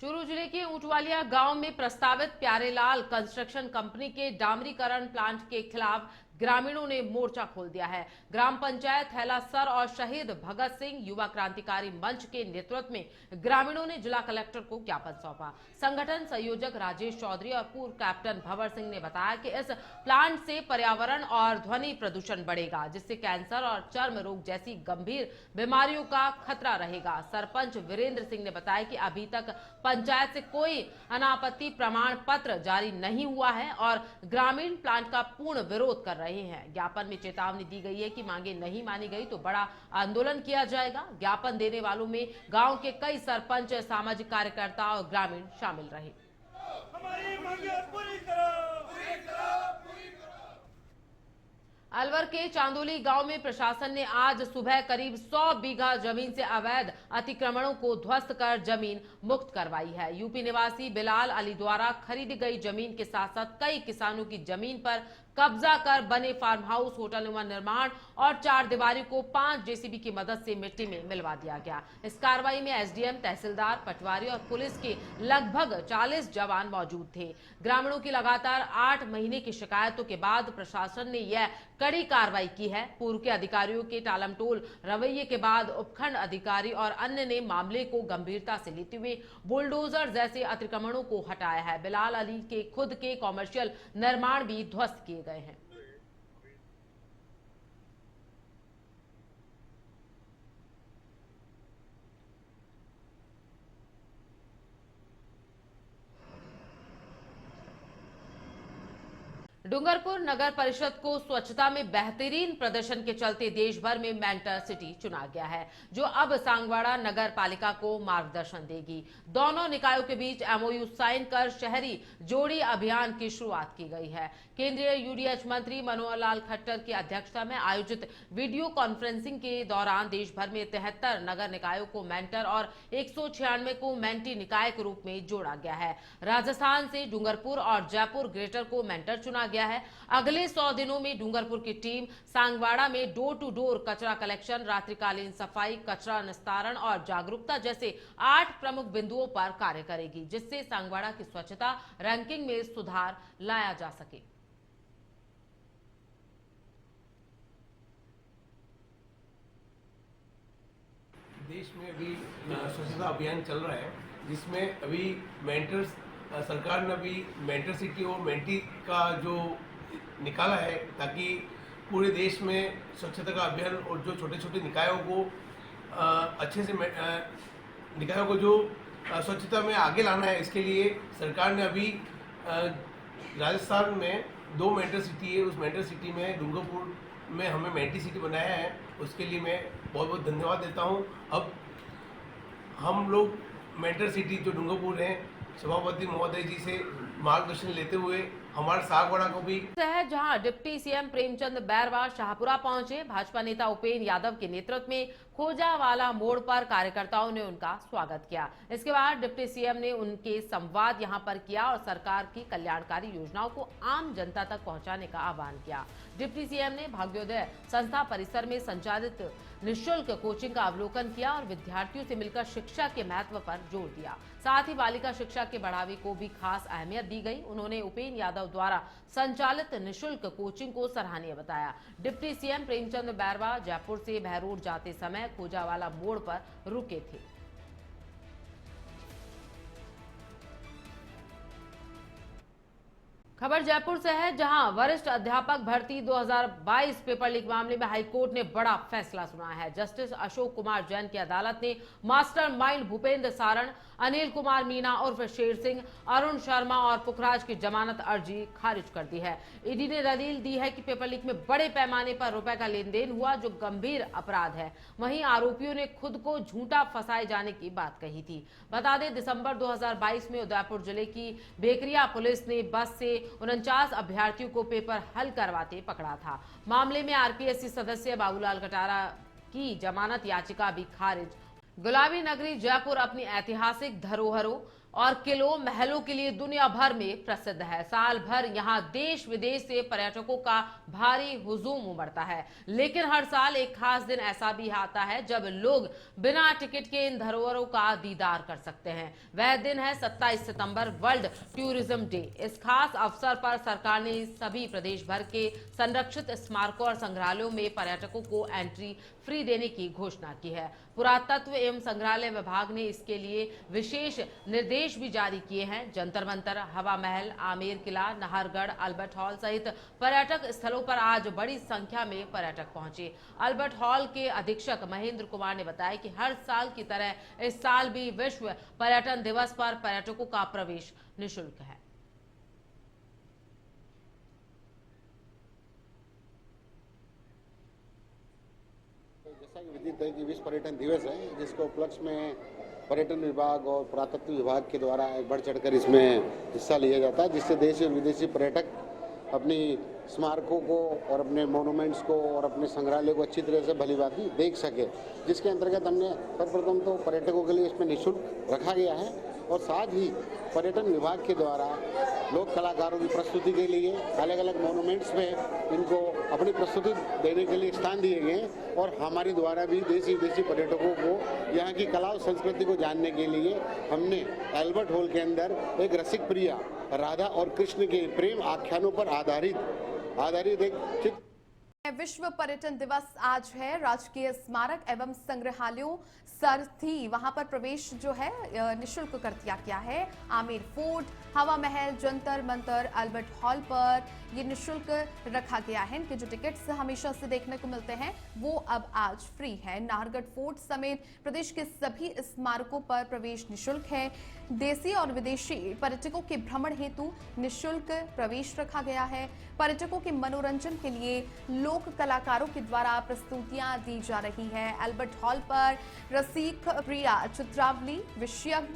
चूरू जिले के ऊंटवालिया गांव में प्रस्तावित प्यारेलाल कंस्ट्रक्शन कंपनी के डामरीकरण प्लांट के खिलाफ ग्रामीणों ने मोर्चा खोल दिया है। ग्राम पंचायत हैलासर और शहीद भगत सिंह युवा क्रांतिकारी मंच के नेतृत्व में ग्रामीणों ने जिला कलेक्टर को ज्ञापन सौंपा। संगठन संयोजक राजेश चौधरी और पूर्व कैप्टन भंवर सिंह ने बताया कि इस प्लांट से पर्यावरण और ध्वनि प्रदूषण बढ़ेगा, जिससे कैंसर और चर्म रोग जैसी गंभीर बीमारियों का खतरा रहेगा। सरपंच वीरेंद्र सिंह ने बताया कि अभी तक पंचायत से कोई अनापत्ति प्रमाण पत्र जारी नहीं हुआ है और ग्रामीण प्लांट का पूर्ण विरोध कर रहे हैं। ज्ञापन में चेतावनी दी गई है कि मांगे नहीं मानी गई तो बड़ा आंदोलन किया जाएगा। ज्ञापन देने वालों में गांव के कई सरपंच, सामाजिक कार्यकर्ता और ग्रामीण शामिल रहे। हमारी मांगे पूरी करो। अलवर के चांदोली गांव में प्रशासन ने आज सुबह करीब 100 बीघा जमीन से अवैध अतिक्रमणों को ध्वस्त कर जमीन मुक्त करवाई है। यूपी निवासी बिलाल अली द्वारा खरीदी गई जमीन के साथ साथ कई किसानों की जमीन पर कब्जा कर बने फार्म हाउस, होटल निर्माण और 4 दीवारी को 5 जेसीबी की मदद से मिट्टी में मिलवा दिया गया। इस कार्रवाई में एसडीएम, तहसीलदार, पटवारी और पुलिस के लगभग 40 जवान मौजूद थे। ग्रामीणों की लगातार 8 महीने की शिकायतों के बाद प्रशासन ने यह कड़ी कार्रवाई की है। पूर्व के अधिकारियों के टालमटोल रवैये के बाद उपखंड अधिकारी और अन्य ने मामले को गंभीरता से लेते हुए बुलडोजर जैसे अतिक्रमणों को हटाया है। बिलाल अली के खुद के कॉमर्शियल निर्माण भी ध्वस्त किए गए हैं। डूंगरपुर नगर परिषद को स्वच्छता में बेहतरीन प्रदर्शन के चलते देश भर में मेंटर सिटी चुना गया है, जो अब सांगवाड़ा नगर पालिका को मार्गदर्शन देगी। दोनों निकायों के बीच एमओयू साइन कर शहरी जोड़ी अभियान की शुरुआत की गई है। केंद्रीय यूडीएच मंत्री मनोहर लाल खट्टर की अध्यक्षता में आयोजित वीडियो कॉन्फ्रेंसिंग के दौरान देश भर में 73 नगर निकायों को मेंटर और 196 को मेंटी निकाय के रूप में जोड़ा गया है। राजस्थान से डूंगरपुर और जयपुर ग्रेटर को मेंटर चुना गया है। अगले 100 दिनों में डूंगरपुर की टीम सांगवाड़ा में डोर टू डोर कचरा कलेक्शन, रात्रिकालीन सफाई, कचरा निस्तारण और जागरूकता जैसे 8 प्रमुख बिंदुओं पर कार्य करेगी, जिससे सांगवाड़ा की स्वच्छता रैंकिंग में सुधार लाया जा सके। देश में अभी स्वच्छता अभियान चल रहा है, जिसमें अभी मेंटर्स सरकार ने अभी मेंटर सिटी और मेंटी का जो निकाला है, ताकि पूरे देश में स्वच्छता का अभियान और जो छोटे छोटे निकायों को अच्छे से निकायों को जो स्वच्छता में आगे लाना है, इसके लिए सरकार ने अभी राजस्थान में 2 मेंटर सिटी है। उस मेंटर सिटी में डूंगरपुर में हमें मेंटी सिटी बनाया है, उसके लिए मैं बहुत बहुत धन्यवाद देता हूं। अब हम लोग मेंटर सिटी जो डूंगरपुर है, सभापति महोदय जी से मार्गदर्शन लेते हुए हमारे सांगवाड़ा को भी है, जहां डिप्टी सीएम प्रेमचंद बैरवा शाहपुरा पहुंचे। भाजपा नेता उपेंद्र यादव के नेतृत्व में खोजावाला मोड़ पर कार्यकर्ताओं ने उनका स्वागत किया। इसके बाद डिप्टी सीएम ने उनके संवाद यहां पर किया और सरकार की कल्याणकारी योजनाओं को आम जनता तक पहुंचाने का आह्वान किया। डिप्टी सीएम ने भाग्योदय संस्था परिसर में संचालित निःशुल्क कोचिंग का अवलोकन किया और विद्यार्थियों से मिलकर शिक्षा के महत्व पर जोर दिया। साथ ही बालिका शिक्षा के बढ़ावे को भी खास अहमियत दी गई। उन्होंने उपेंद्र यादव द्वारा संचालित निःशुल्क कोचिंग को सराहनीय बताया। डिप्टी सीएम प्रेमचंद बैरवा जयपुर से बहरोड जाते समय खोजावाला मोड़ पर रुके थे। खबर जयपुर से है, जहां वरिष्ठ अध्यापक भर्ती 2022 पेपर लीक मामले में हाईकोर्ट ने बड़ा फैसला सुनाया है। जस्टिस अशोक कुमार जैन की अदालत ने मास्टरमाइंड भूपेंद्र सारण, अनिल कुमार मीना उर्फ शेर सिंह, अरुण शर्मा और पुखराज की जमानत अर्जी खारिज कर दी है। ईडी ने दलील दी है कि पेपर लीक में बड़े पैमाने पर रुपए का लेन देन हुआ, जो गंभीर अपराध है। वहीं आरोपियों ने खुद को झूठा फंसाए जाने की बात कही थी। बता दें, दिसंबर 2022 में उदयपुर जिले की बेकरिया पुलिस ने बस से 49 अभ्यर्थियों को पेपर हल करवाते पकड़ा था। मामले में आरपीएससी सदस्य बाबूलाल कटारा की जमानत याचिका भी खारिज। गुलाबी नगरी जयपुर अपनी ऐतिहासिक धरोहरों और किलों महलों के लिए दुनिया भर में प्रसिद्ध है। साल भर यहाँ देश विदेश से पर्यटकों का भारी हुजूम उमड़ता है, लेकिन हर साल एक खास दिन ऐसा भी आता है जब लोग बिना टिकट के इन धरोहरों का दीदार कर सकते हैं। वह दिन है 27 सितंबर, वर्ल्ड टूरिज्म डे। इस खास अवसर पर सरकार ने सभी प्रदेश भर के संरक्षित स्मारकों और संग्रहालयों में पर्यटकों को एंट्री फ्री देने की घोषणा की है। पुरातत्व एवं संग्रहालय विभाग ने इसके लिए विशेष निर्देश भी जारी किए हैं। जंतर मंतर, हवा महल, आमेर किला, नाहरगढ़, अल्बर्ट हॉल सहित पर्यटक स्थलों पर आज बड़ी संख्या में पर्यटक पहुंचे। अल्बर्ट हॉल के अधीक्षक महेंद्र कुमार ने बताया कि हर साल की तरह इस साल भी विश्व पर्यटन दिवस पर पर्यटकों का प्रवेश निःशुल्क है। जैसा कि विदित है कि विश्व पर्यटन दिवस है, जिसको उपलक्ष्य में पर्यटन विभाग और पुरातत्व विभाग के द्वारा बढ़ चढ़कर इसमें हिस्सा लिया जाता है, जिससे देशी और विदेशी पर्यटक अपनी स्मारकों को और अपने मोनूमेंट्स को और अपने संग्रहालय को अच्छी तरह से भलीभांति देख सके। जिसके अंतर्गत हमने सर्वप्रथम तो पर्यटकों के लिए इसमें निःशुल्क रखा गया है और साथ ही पर्यटन विभाग के द्वारा लोक कलाकारों की प्रस्तुति के लिए अलग अलग मोनूमेंट्स में इनको अपनी प्रस्तुति देने के लिए स्थान दिए गए हैं और हमारे द्वारा भी देशी विदेशी पर्यटकों को यहाँ की कला और संस्कृति को जानने के लिए हमने अल्बर्ट हॉल के अंदर एक रसिक प्रिया राधा और कृष्ण के प्रेम आख्यानों पर आधारित एक चित्र। विश्व पर्यटन दिवस आज है। राजकीय स्मारक एवं संग्रहालयों सारथी वहां पर प्रवेश जो है निःशुल्क कर दिया गया है। आमेर फोर्ट, हवा महल, जंतर मंतर, अल्बर्ट हॉल पर ये निःशुल्क रखा गया है। इनके जो टिकट्स हमेशा से देखने को मिलते हैं वो अब आज फ्री है। नाहरगढ़ फोर्ट समेत प्रदेश के सभी स्मारकों पर प्रवेश निःशुल्क है। देसी और विदेशी पर्यटकों के भ्रमण हेतु निःशुल्क प्रवेश रखा गया है। पर्यटकों के मनोरंजन के लिए लोक कलाकारों के द्वारा प्रस्तुतियां दी जा रही है। अल्बर्ट हॉल पर रसिक प्रिया चित्रावली विषय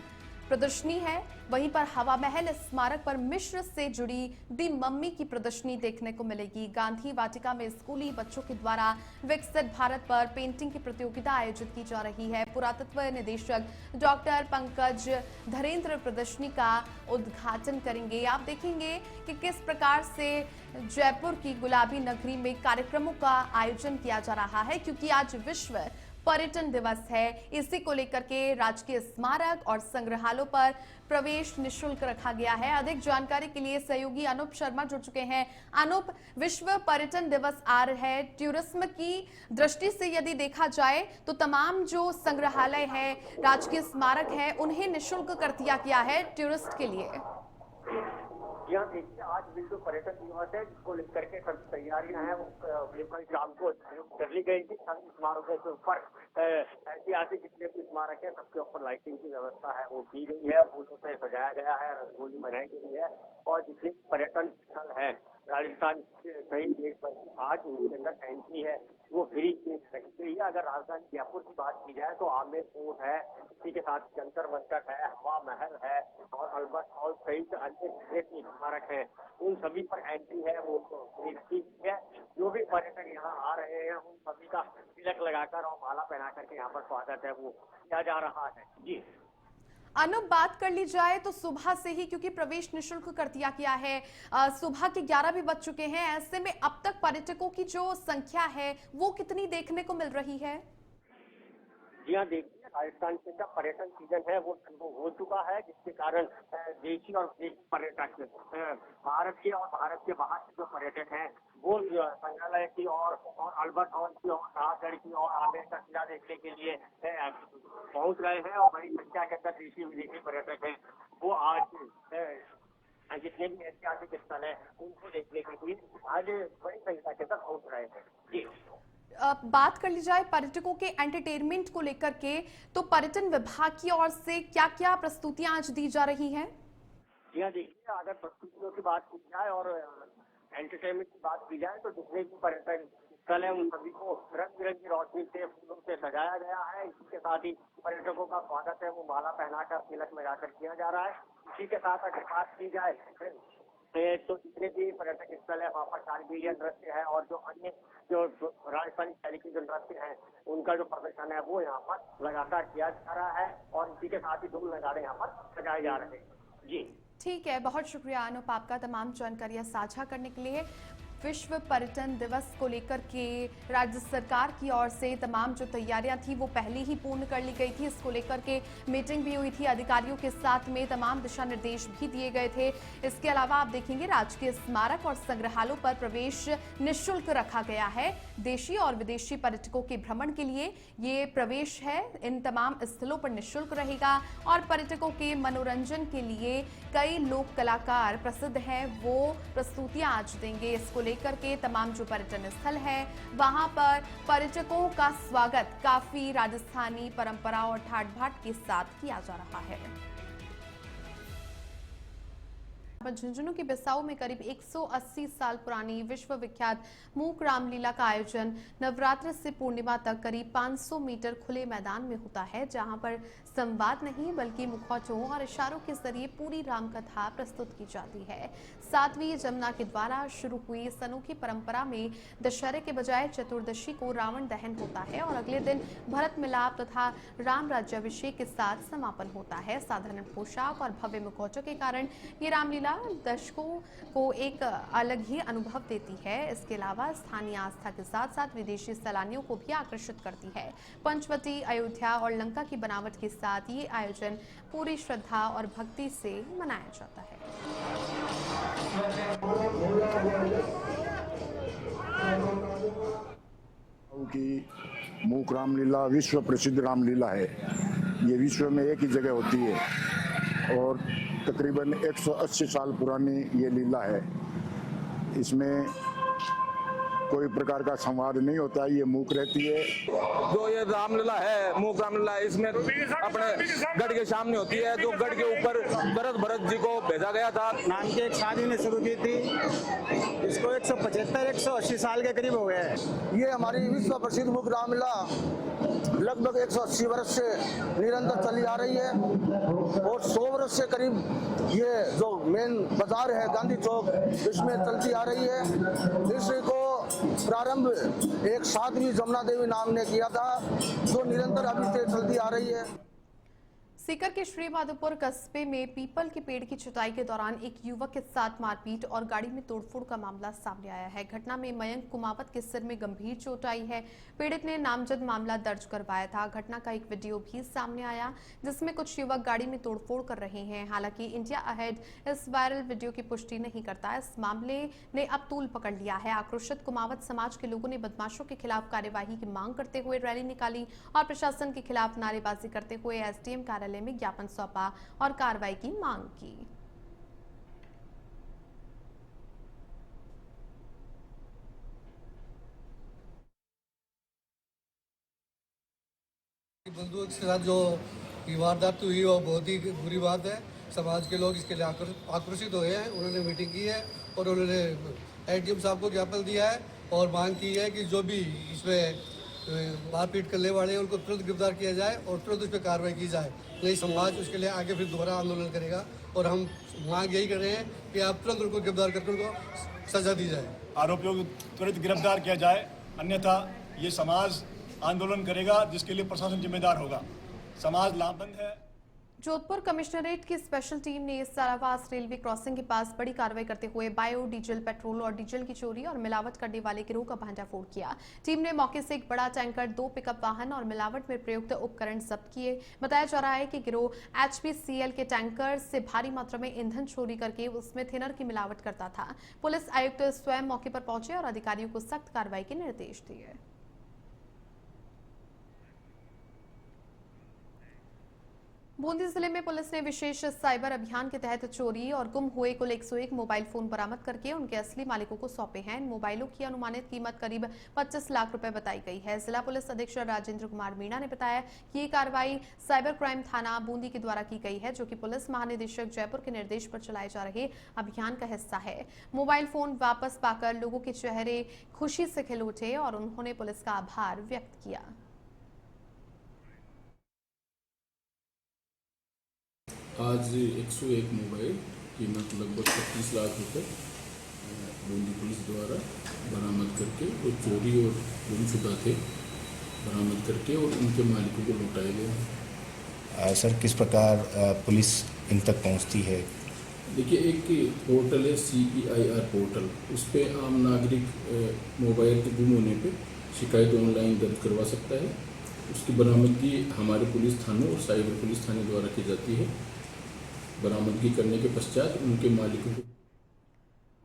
प्रदर्शनी है। वहीं पर हवा महल स्मारक पर मिस्र से जुड़ी दी मम्मी की प्रदर्शनी देखने को मिलेगी। गांधी वाटिका में स्कूली बच्चों के द्वारा विकसित भारत पर पेंटिंग की प्रतियोगिता आयोजित की जा रही है। पुरातत्व निदेशक डॉक्टर पंकज धरेंद्र प्रदर्शनी का उद्घाटन करेंगे। आप देखेंगे कि किस प्रकार से जयपुर की गुलाबी नगरी में कार्यक्रमों का आयोजन किया जा रहा है, क्योंकि आज विश्व पर्यटन दिवस है। इसी को लेकर के राजकीय स्मारक और संग्रहालयों पर प्रवेश निःशुल्क रखा गया है। अधिक जानकारी के लिए सहयोगी अनूप शर्मा जुड़ चुके हैं। अनूप, विश्व पर्यटन दिवस आ रहा है, टूरिज्म की दृष्टि से यदि देखा जाए तो तमाम जो संग्रहालय है, राजकीय स्मारक है, उन्हें निःशुल्क कर दिया गया है टूरिस्ट के लिए। यहाँ देखिए, आज विश्व पर्यटन दिवस है, जिसको लेकर के सभी तैयारियां हैं वो शाम को कर ली गई थी। सभी स्मारकों के ऊपर ऐतिहासिक जितने भी स्मारक है सबके ऊपर लाइटिंग की व्यवस्था है वो की गई है, फूलों से सजाया गया है, रंगोली बनाई गई है और जितने पर्यटन स्थल है राजस्थान सही देश भर आज उनके अंदर एंट्री है वो फ्री रखी गई है। अगर राजधानी जयपुर की बात की जाए तो आमेर फोर्ट है, इसी के साथ जंतर मंतर है, हवा महल है और अल्बर्ट हॉल सहित अन्य स्मारक है, उन सभी पर एंट्री है वो फ्री रखी गई है। जो भी पर्यटक यहाँ आ रहे हैं उन सभी का तिलक लगाकर और माला पहना करके यहाँ पर स्वागत है वो किया जा रहा है। जी अनूप, बात कर ली जाए तो सुबह से ही, क्योंकि प्रवेश निःशुल्क कर दिया गया है, सुबह के 11 भी बज चुके हैं, ऐसे में अब तक पर्यटकों की जो संख्या है वो कितनी देखने को मिल रही है? जी हाँ, देखिए, राजस्थान के अंदर पर्यटन सीजन है वो शुरू हो चुका है, जिसके कारण देशी और विदेशी पर्यटक भारत के और भारत के बाहर के जो पर्यटक हैं वो संग्रहालय की और अल्बर्ट हॉल की और नाहरगढ़ की और आमेर का किला देखने के लिए पहुंच रहे हैं और बड़ी संख्या के अंदर देशी विदेशी पर्यटक हैं वो आज जितने भी ऐतिहासिक स्थल है उनको देखने के लिए आज बड़ी संख्या के अंदर पहुंच रहे हैं। जी बात कर ली जाए पर्यटकों के एंटरटेनमेंट को लेकर के, तो पर्यटन विभाग की ओर से क्या क्या प्रस्तुतियां आज दी जा रही हैं? जी हाँ, देखिए, अगर प्रस्तुतियों की बात की जाए और एंटरटेनमेंट की बात की जाए तो जितने भी पर्यटन स्थल है उन सभी को रंग बिरंगी रोशनी से फूलों से सजाया गया है। इसी के साथ ही पर्यटकों का स्वागत है वो माला पहनाकर तिलक लगाकर किया जा रहा है। इसी के साथ अगर बात की जाए तो जितने भी पर्यटक स्थल है वहाँ पर शारदीय नृत्य है और जो अन्य जो राजस्थानी शैली की जो नृत्य है उनका जो प्रदर्शन है वो यहाँ पर लगातार किया जा रहा है और इसी के साथ ही ढोल नगाड़े यहाँ पर सजाए जा रहे हैं। जी ठीक है, बहुत शुक्रिया अनुप आपका तमाम जानकारियां साझा करने के लिए। विश्व पर्यटन दिवस को लेकर के राज्य सरकार की ओर से तमाम जो तैयारियां थी वो पहले ही पूर्ण कर ली गई थी। इसको लेकर के मीटिंग भी हुई थी अधिकारियों के साथ में, तमाम दिशा निर्देश भी दिए गए थे। इसके अलावा आप देखेंगे राजकीय स्मारक और संग्रहालयों पर प्रवेश निःशुल्क रखा गया है। देशी और विदेशी पर्यटकों के भ्रमण के लिए ये प्रवेश है इन तमाम स्थलों पर निःशुल्क रहेगा और पर्यटकों के मनोरंजन के लिए कई लोक कलाकार प्रसिद्ध हैं वो प्रस्तुतियां आज देंगे। इसको लेकर के तमाम जो पर्यटन स्थल है वहां पर पर्यटकों का स्वागत काफी राजस्थानी परंपरा और ठाट बाट के साथ किया जा रहा है। झुंझुनू के बिसाऊ में करीब 180 साल पुरानी विश्व विख्यात मूक रामलीला का आयोजन नवरात्र से पूर्णिमा तक करीब 500 मीटर खुले मैदान में होता है, जहां पर संवाद नहीं बल्कि मुखौटों और इशारों के जरिए पूरी रामकथा प्रस्तुत की जाती है। 7वीं जमुना के द्वारा शुरू हुई इस अनोखी परंपरा में दशहरे के बजाय चतुर्दशी को रावण दहन होता है और अगले दिन भरत मिलाप तथा राम राज्याभिषेक के साथ समापन होता है। साधारण पोशाक और भव्य मुखौटों के कारण ये रामलीला दर्शकों को एक अलग ही अनुभव देती है। इसके अलावा स्थानीय आस्था के साथ साथ विदेशी सैलानियों को भी आकर्षित करती है। पंचवटी, अयोध्या और लंका की बनावट के साथ ये आयोजन पूरी श्रद्धा और भक्ति से मनाया जाता है। की मूक रामलीला विश्व प्रसिद्ध रामलीला है। ये विश्व में एक ही जगह होती है और तकरीबन 180 साल पुरानी ये लीला है। इसमें कोई प्रकार का संवाद नहीं होता, ये मूक रहती है। जो ये रामलीला है, मूक रामलीला, इसमें अपने गढ़ के सामने होती है। जो गढ़ के ऊपर भरत जी को भेजा गया था, नाम की एक शादी ने शुरू की थी। इसको 175-180 साल के करीब हो गए हैं। ये हमारी विश्व प्रसिद्ध मूक रामलीला लगभग 180 वर्ष से निरंतर चली आ रही है और 100 वर्ष से करीब ये जो मेन बाजार है गांधी चौक, इसमें चलती आ रही है। इसको प्रारंभ एक 7वीं जमुना देवी नाम ने किया था, जो निरंतर अभी से चलती आ रही है। सीकर के श्री माधोपुर कस्बे में पीपल के पेड़ की छुटाई के दौरान एक युवक के साथ मारपीट और गाड़ी में तोड़फोड़ का मामला सामने आया है। घटना में मयंक कुमावत के सिर में गंभीर चोट आई है। पीड़ित ने नामजद मामला दर्ज करवाया था। घटना का एक वीडियो भी सामने आया जिसमें कुछ युवक गाड़ी में तोड़फोड़ कर रहे हैं। हालांकि इंडिया अहेड इस वायरल वीडियो की पुष्टि नहीं करता। इस मामले ने अब तूल पकड़ लिया है। आक्रोशित कुमावत समाज के लोगों ने बदमाशों के खिलाफ कार्यवाही की मांग करते हुए रैली निकाली और प्रशासन के खिलाफ नारेबाजी करते हुए एसडीएम कार्यालय में ज्ञापन सौंपा और कार्रवाई की मांग की। बंदूक के साथ जो वारदात हुई वो बहुत ही बुरी बात है। समाज के लोग इसके लिए आक्रोशित हुए हैं। उन्होंने मीटिंग की है और उन्होंने एसडीएम साहब को ज्ञापन दिया है और मांग की है कि जो भी इसमें मारपीट करने वाले हैं उनको तुरंत गिरफ्तार किया जाए और तुरंत उस पर कार्रवाई की जाए। नहीं समाज उसके लिए आगे फिर दोबारा आंदोलन करेगा और हम मांग यही कर रहे हैं कि आप तुरंत उनको गिरफ्तार करके उनको सजा दी जाए। आरोपियों को तुरंत गिरफ्तार किया जाए, अन्यथा ये समाज आंदोलन करेगा जिसके लिए प्रशासन जिम्मेदार होगा। समाज लामबंद है। जोधपुर कमिश्नरेट की स्पेशल टीम ने सारावास रेलवे क्रॉसिंग के पास बड़ी कार्रवाई करते हुए बायो डीजल, पेट्रोल और डीजल की चोरी और मिलावट करने वाले गिरोह का भंडाफोड़ किया। टीम ने मौके से एक बड़ा टैंकर, 2 पिकअप वाहन और मिलावट में प्रयुक्त उपकरण जब्त किए। बताया जा रहा है कि गिरोह HPCL के टैंकर से भारी मात्रा में ईंधन चोरी करके उसमें थिनर की मिलावट करता था। पुलिस आयुक्त स्वयं मौके पर पहुंचे और अधिकारियों को सख्त कार्रवाई के निर्देश दिए। बूंदी जिले में पुलिस ने विशेष साइबर अभियान के तहत चोरी और गुम हुए कुल 101 मोबाइल फोन बरामद करके उनके असली मालिकों को सौंपे हैं। इन मोबाइलों की अनुमानित कीमत करीब 25 लाख रुपए बताई गई है। जिला पुलिस अधीक्षक राजेंद्र कुमार मीणा ने बताया कि ये कार्रवाई साइबर क्राइम थाना बूंदी के द्वारा की गई है, जो कि पुलिस महानिदेशक जयपुर के निर्देश पर चलाए जा रहे अभियान का हिस्सा है। मोबाइल फोन वापस पाकर लोगों के चेहरे खुशी से खिल उठे और उन्होंने पुलिस का आभार व्यक्त किया। आज 101 मोबाइल कीमत लगभग 25 लाख रुपए बूंदी पुलिस द्वारा बरामद करके वो चोरी और गुमशुदा थे बरामद करके और उनके मालिकों को लौटाए गए। सर किस प्रकार पुलिस इन तक पहुंचती है? देखिए, एक पोर्टल है CEIR पोर्टल, उस पर आम नागरिक मोबाइल के गुम होने पे शिकायत ऑनलाइन दर्ज करवा सकता है। उसकी बरामदगी हमारे पुलिस थानों और साइबर पुलिस थाने द्वारा की जाती है। बरामदगी करने के पश्चात उनके मालिकों को।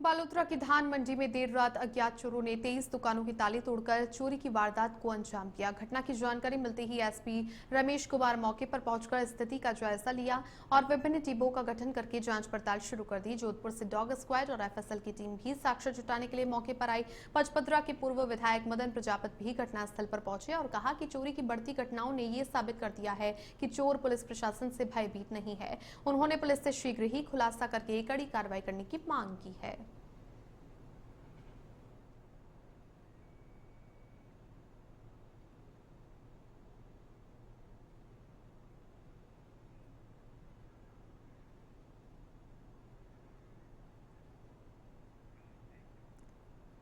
बालोतरा की धान मंडी में देर रात अज्ञात चोरों ने 23 दुकानों की ताले तोड़कर चोरी की वारदात को अंजाम दिया। घटना की जानकारी मिलते ही SP रमेश कुमार मौके पर पहुंचकर स्थिति का जायजा लिया और विभिन्न टीमों का गठन करके जांच पड़ताल शुरू कर दी। जोधपुर से डॉग स्क्वाड और FSL की टीम भी साक्ष्य जुटाने के लिए मौके पर आई। पचपदरा के पूर्व विधायक मदन प्रजापति भी घटनास्थल पर पहुंचे और कहा कि चोरी की बढ़ती घटनाओं ने ये साबित कर दिया है कि चोर पुलिस प्रशासन से भयभीत नहीं है। उन्होंने पुलिस से शीघ्र ही खुलासा करके कड़ी कार्रवाई करने की मांग की है।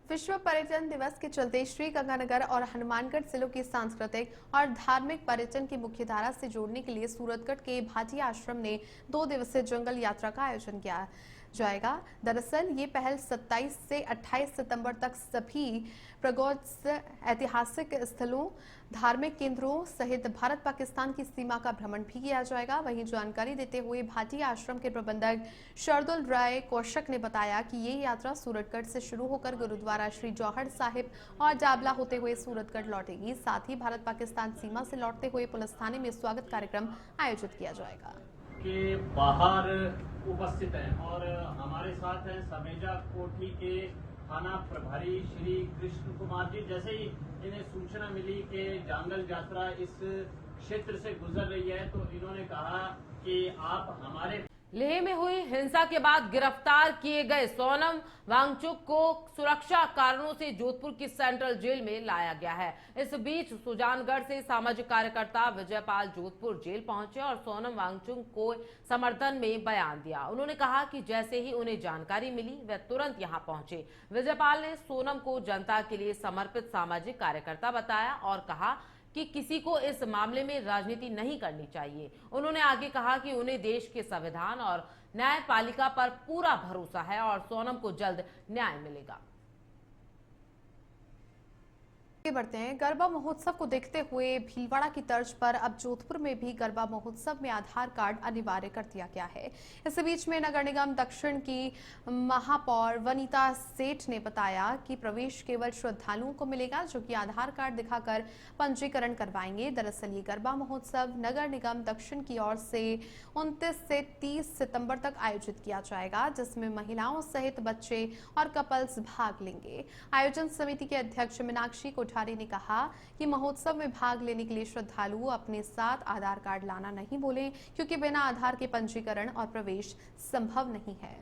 विश्व पर्यटन दिवस के चलते श्री गंगानगर और हनुमानगढ़ जिलों की सांस्कृतिक और धार्मिक पर्यटन की मुख्यधारा से जोड़ने के लिए सूरतगढ़ के भाटिया आश्रम ने 2 दिवसीय जंगल यात्रा का आयोजन किया जाएगा। दरअसल ये पहल 27 से 28 सितंबर तक सभी प्रगोत्स, ऐतिहासिक स्थलों, धार्मिक केंद्रों सहित भारत पाकिस्तान की सीमा का भ्रमण भी किया जाएगा। वहीं जानकारी देते हुए भाटिया आश्रम के प्रबंधक शार्दुल राय कौशक ने बताया कि ये यात्रा सूरतगढ़ से शुरू होकर गुरुद्वारा श्री जौहर साहिब और डाबला होते हुए सूरतगढ़ लौटेगी। साथ ही भारत पाकिस्तान सीमा से लौटते हुए पुलिस थाने में स्वागत कार्यक्रम आयोजित किया जाएगा। के बाहर उपस्थित हैं और हमारे साथ हैं समेजा कोठी के थाना प्रभारी श्री कृष्ण कुमार जी। जैसे ही इन्हें सूचना मिली कि जंगल यात्रा इस क्षेत्र से गुजर रही है तो इन्होंने कहा कि आप हमारे। लेह में हुई हिंसा के बाद गिरफ्तार किए गए सोनम वांगचुक को सुरक्षा कारणों से जोधपुर की सेंट्रल जेल में लाया गया है। इस बीच सुजानगढ़ से सामाजिक कार्यकर्ता विजयपाल जोधपुर जेल पहुंचे और सोनम वांगचुक को समर्थन में बयान दिया। उन्होंने कहा कि जैसे ही उन्हें जानकारी मिली वे तुरंत यहां पहुंचे। विजयपाल ने सोनम को जनता के लिए समर्पित सामाजिक कार्यकर्ता बताया और कहा कि किसी को इस मामले में राजनीति नहीं करनी चाहिए। उन्होंने आगे कहा कि उन्हें देश के संविधान और न्यायपालिका पर पूरा भरोसा है और सोनम को जल्द न्याय मिलेगा। बढ़ते हैं। गरबा महोत्सव को देखते हुए भीलवाड़ा की तर्ज पर अब जोधपुर में भी गरबा महोत्सव में आधार कार्ड अनिवार्य कर दिया गया है। इस बीच में नगर निगम दक्षिण की महापौर वनीता सेठ ने बताया कि प्रवेश केवल श्रद्धालुओं को मिलेगा जो कि आधार कार्ड दिखाकर पंजीकरण करवाएंगे। दरअसल ये गरबा महोत्सव नगर निगम दक्षिण की ओर से 29 से 30 सितंबर तक आयोजित किया जाएगा, जिसमें महिलाओं सहित बच्चे और कपल्स भाग लेंगे। आयोजन समिति के अध्यक्ष मीनाक्षी कोठारी ने कहा कि महोत्सव में भाग लेने के लिए श्रद्धालु अपने साथ आधार कार्ड लाना नहीं भूलें, क्योंकि बिना आधार के पंजीकरण और प्रवेश संभव नहीं है।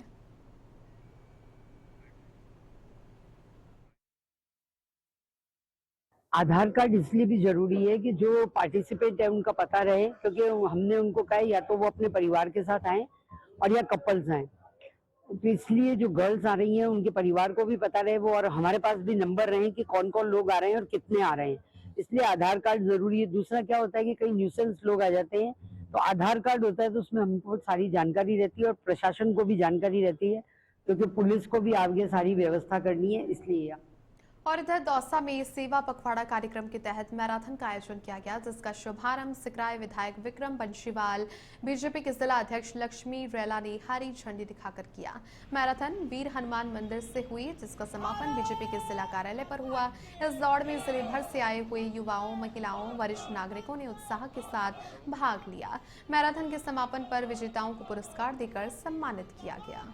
आधार कार्ड इसलिए भी जरूरी है कि जो पार्टिसिपेंट है उनका पता रहे, क्योंकि हमने उनको कहा या तो वो अपने परिवार के साथ आए और या कपल्स आए, तो इसलिए जो गर्ल्स आ रही हैं उनके परिवार को भी पता रहे वो, और हमारे पास भी नंबर रहे कि कौन कौन लोग आ रहे हैं और कितने आ रहे हैं, इसलिए आधार कार्ड जरूरी है। दूसरा क्या होता है कि कई न्यूसेंस लोग आ जाते हैं, तो आधार कार्ड होता है तो उसमें हमको सारी जानकारी रहती है और प्रशासन को भी जानकारी रहती है, क्योंकि पुलिस को भी आगे सारी व्यवस्था करनी है, इसलिए। और इधर दौसा में सेवा पखवाड़ा कार्यक्रम के तहत मैराथन का आयोजन किया गया, जिसका शुभारंभ सिकराय विधायक विक्रम बंशीवाल, बीजेपी के जिला अध्यक्ष लक्ष्मी रेला ने हरी झंडी दिखाकर किया। मैराथन वीर हनुमान मंदिर से हुई, जिसका समापन बीजेपी के जिला कार्यालय पर हुआ। इस दौड़ में जिले भर से आए हुए युवाओं, महिलाओं, वरिष्ठ नागरिकों ने उत्साह के साथ भाग लिया। मैराथन के समापन पर विजेताओं को पुरस्कार देकर सम्मानित किया गया।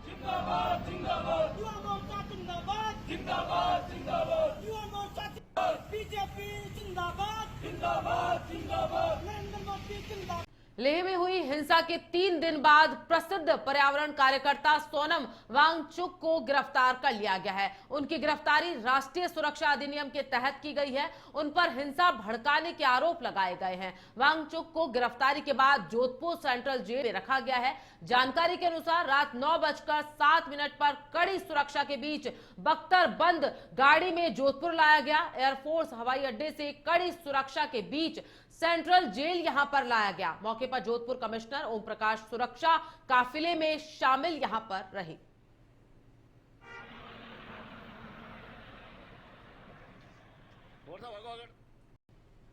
लेह में हुई हिंसा के 3 दिन बाद प्रसिद्ध पर्यावरण कार्यकर्ता सोनम वांगचुक को गिरफ्तार कर लिया गया है। उनकी गिरफ्तारी राष्ट्रीय सुरक्षा अधिनियम के तहत की गई है। उन पर हिंसा भड़काने के आरोप लगाए गए हैं। वांगचुक को गिरफ्तारी के बाद जोधपुर सेंट्रल जेल में रखा गया है। जानकारी के अनुसार रात 9:07 पर कड़ी सुरक्षा के बीच बख्तरबंद गाड़ी में जोधपुर लाया गया। एयरफोर्स हवाई अड्डे से कड़ी सुरक्षा के बीच सेंट्रल जेल यहां पर लाया गया। मौके पर जोधपुर कमिश्नर ओम प्रकाश सुरक्षा काफिले में शामिल यहां पर रहे।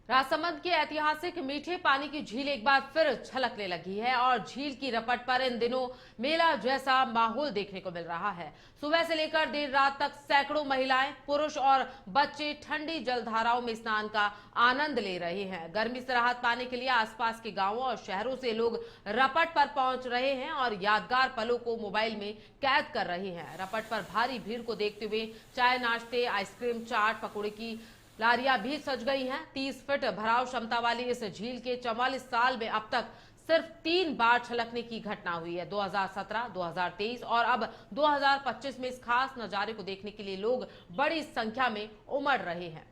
राजसमंद की ऐतिहासिक मीठे पानी की झील एक बार फिर छलकने लगी है और झील की रपट पर इन दिनों मेला जैसा माहौल देखने को मिल रहा है। सुबह से लेकर देर रात तक सैकड़ों महिलाएं, पुरुष और बच्चे ठंडी जलधाराओं में स्नान का आनंद ले रहे हैं। गर्मी से राहत पाने के लिए आसपास के गांवों और शहरों से लोग रपट पर पहुंच रहे हैं और यादगार पलों को मोबाइल में कैद कर रहे हैं। रपट पर भारी भीड़ को देखते हुए चाय, नाश्ते, आइसक्रीम, चाट, पकौड़े की लारियां भी सज गई हैं। 30 फीट भराव क्षमता वाली इस झील के 44 साल में अब तक सिर्फ 3 बार छलकने की घटना हुई है। 2017, 2023 और अब 2025 में इस खास नजारे को देखने के लिए लोग बड़ी संख्या में उमड़ रहे हैं।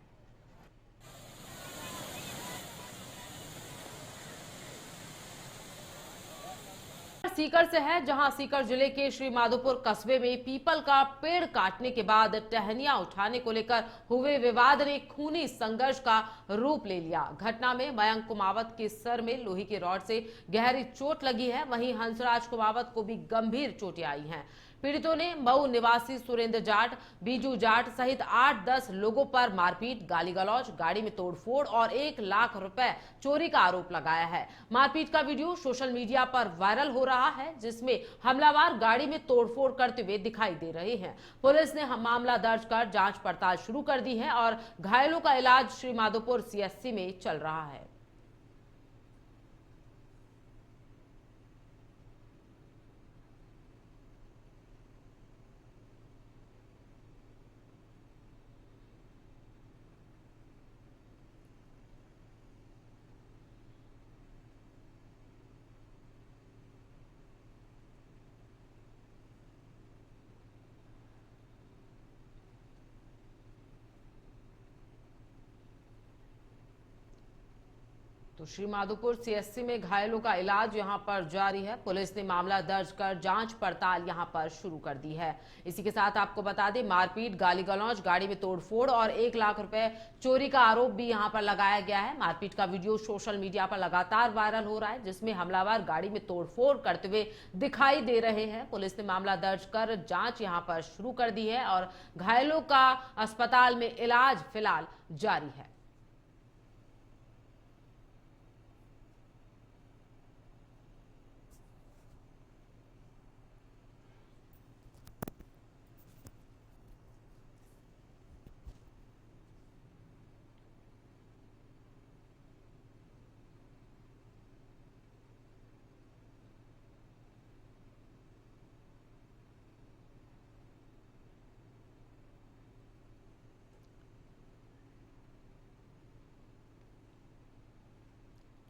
सीकर से है, जहां सीकर जिले के श्री माधोपुर कस्बे में पीपल का पेड़ काटने के बाद टहनियां उठाने को लेकर हुए विवाद ने खूनी संघर्ष का रूप ले लिया। घटना में मयंक कुमावत के सर में लोहे की रॉड से गहरी चोट लगी है। वहीं हंसराज कुमावत को भी गंभीर चोटें आई हैं। पीड़ितों ने मऊ निवासी सुरेंद्र जाट, बीजू जाट सहित 8-10 लोगों पर मारपीट, गाली गलौज, गाड़ी में तोड़फोड़ और 1 लाख रुपए चोरी का आरोप लगाया है। मारपीट का वीडियो सोशल मीडिया पर वायरल हो रहा है, जिसमें हमलावर गाड़ी में तोड़फोड़ करते हुए दिखाई दे रहे हैं। पुलिस ने मामला दर्ज कर जांच पड़ताल शुरू कर दी है और घायलों का इलाज श्री माधोपुर CSC में चल रहा है। तो श्री माधोपुर CSC में घायलों का इलाज यहां पर जारी है। पुलिस ने मामला दर्ज कर जांच पड़ताल यहां पर शुरू कर दी है। इसी के साथ आपको बता दें, मारपीट, गाली गलौज, गाड़ी में तोड़फोड़ और 1 लाख रुपए चोरी का आरोप भी यहां पर लगाया गया है। मारपीट का वीडियो सोशल मीडिया पर लगातार वायरल हो रहा है, जिसमें हमलावर गाड़ी में तोड़फोड़ करते हुए दिखाई दे रहे हैं। पुलिस ने मामला दर्ज कर जांच यहां पर शुरू कर दी है और घायलों का अस्पताल में इलाज फिलहाल जारी है।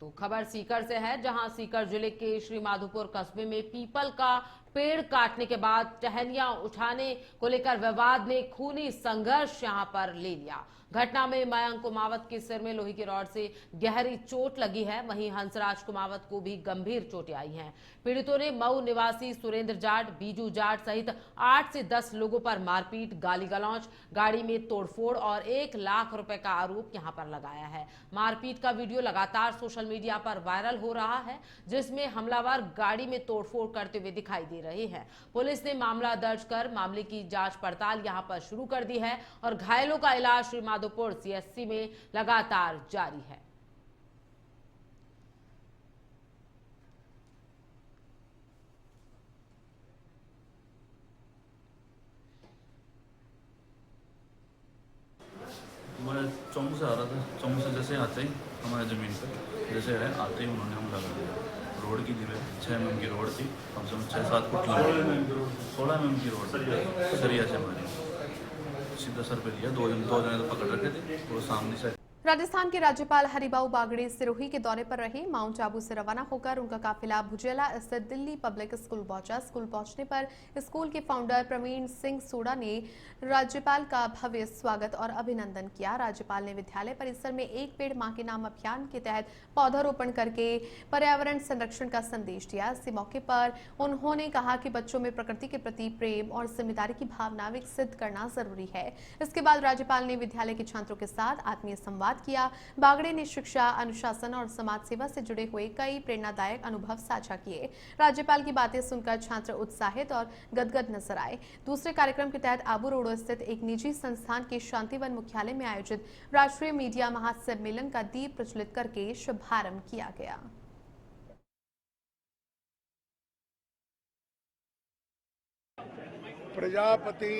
तो खबर सीकर से है, जहां सीकर जिले के श्री माधोपुर कस्बे में पीपल का पेड़ काटने के बाद टहनियां उठाने को लेकर विवाद ने खूनी संघर्ष यहां पर ले लिया। घटना में मयंक कुमावत के सिर में लोहे की रॉड से गहरी चोट लगी है। वहीं हंसराज कुमावत को भी गंभीर चोटें आई हैं। पीड़ितों ने मऊ निवासी सुरेंद्र जाट, बीजू जाट सहित 8 से 10 लोगों पर मारपीट, गाली गलौज, गाड़ी में तोड़फोड़ और 1 लाख रुपए का आरोप यहां पर लगाया है। मारपीट का वीडियो लगातार सोशल मीडिया पर वायरल हो रहा है, जिसमें हमलावर गाड़ी में तोड़फोड़ करते हुए दिखाई दे रहे हैं। पुलिस ने मामला दर्ज कर मामले की जांच पड़ताल यहां पर शुरू कर दी है और घायलों का इलाज श्री माधोपुर CSC में लगातार जारी है। मैं चौंग से आ रहा था। चौंग से जैसे आते ही हमारे ज़मीन पर जैसे है आते ही उन्होंने हमला कर दिया। रोड की थी, 6 mm की रोड थी, कम से कम 6-7 फुट लंबी, 16 mm की रोड थी, सरिया से मारी, सीधा सर पे लिया। 2 जने तो पकड़ रखे थे, वो सामने से राजस्थान के राज्यपाल हरिभाऊ बागड़े सिरोही के दौरे पर रहे। माउंट आबू से रवाना होकर उनका काफिला भुजेला स्थित दिल्ली पब्लिक स्कूल पहुंचा। स्कूल पहुंचने पर स्कूल के फाउंडर प्रवीण सिंह सोडा ने राज्यपाल का भव्य स्वागत और अभिनंदन किया। राज्यपाल ने विद्यालय परिसर में एक पेड़ मां के नाम अभियान के तहत पौधारोपण करके पर्यावरण संरक्षण का संदेश दिया। इसी मौके पर उन्होंने कहा कि बच्चों में प्रकृति के प्रति प्रेम और जिम्मेदारी की भावना विकसित करना जरूरी है। इसके बाद राज्यपाल ने विद्यालय के छात्रों के साथ आत्मीय संवाद किया। बागड़े ने शिक्षा, अनुशासन और समाज सेवा से जुड़े हुए कई प्रेरणादायक अनुभव साझा किए। राज्यपाल की बातें सुनकर छात्र उत्साहित और गदगद नजर आए। दूसरे कार्यक्रम के तहत आबू रोड स्थित एक निजी संस्थान के शांतिवन मुख्यालय में आयोजित राष्ट्रीय मीडिया महासम्मेलन का दीप प्रज्वलित करके शुभारंभ किया गया। प्रजापति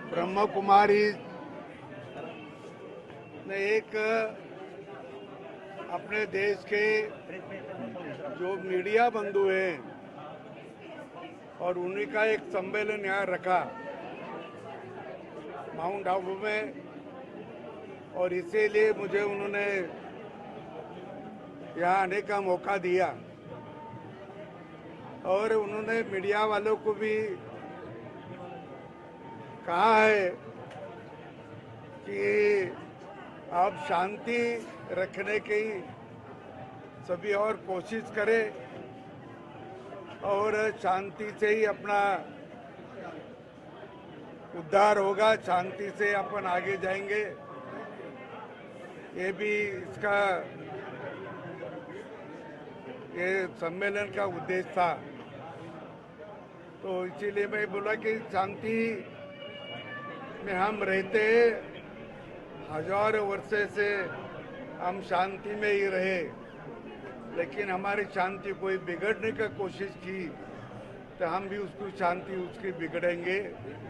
ब्रह्म कुमारी ने एक अपने देश के जो मीडिया बंधु हैं और उन्हीं का एक सम्मेलन यहाँ रखा माउंट आबू में, और इसीलिए मुझे उन्होंने यहाँ आने का मौका दिया। और उन्होंने मीडिया वालों को भी कहा है कि आप शांति रखने की सभी और कोशिश करें और शांति से ही अपना उद्धार होगा, शांति से अपन आगे जाएंगे। ये भी इसका ये सम्मेलन का उद्देश्य था। तो इसीलिए मैं बोला कि शांति में हम रहते हैं, हजारों वर्षे से हम शांति में ही रहे, लेकिन हमारी शांति कोई बिगड़ने का कोशिश की तो हम भी उसको शांति उसकी बिगड़ेंगे।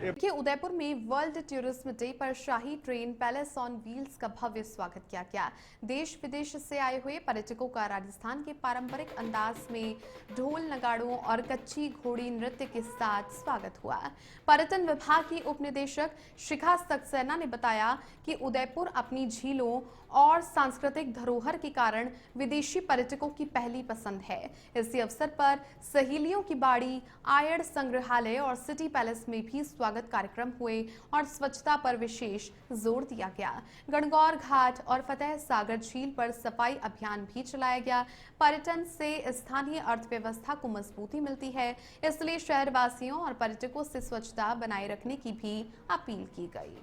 देखिए, उदयपुर में वर्ल्ड टूरिज्म डे पर शाही ट्रेन पैलेस ऑन व्हील्स का भव्य स्वागत किया गया। देश विदेश से आए हुए पर्यटकों का राजस्थान के पारंपरिक अंदाज में ढोल नगाड़ों और कच्ची घोड़ी नृत्य के साथ स्वागत हुआ। पर्यटन विभाग की उप निदेशक शिखा सक्सेना ने बताया कि उदयपुर अपनी झीलों और सांस्कृतिक धरोहर के कारण विदेशी पर्यटकों की पहली पसंद है। इसी अवसर पर सहेलियों की बाड़ी, आयड़ संग्रहालय और सिटी पैलेस में भी स्वागत कार्यक्रम हुए और स्वच्छता पर विशेष जोर दिया गया। गणगौर घाट और फतेह सागर झील पर सफाई अभियान भी चलाया गया। पर्यटन से स्थानीय अर्थव्यवस्था को मजबूती मिलती है, इसलिए शहरवासियों और पर्यटकों से स्वच्छता बनाए रखने की भी अपील की गई।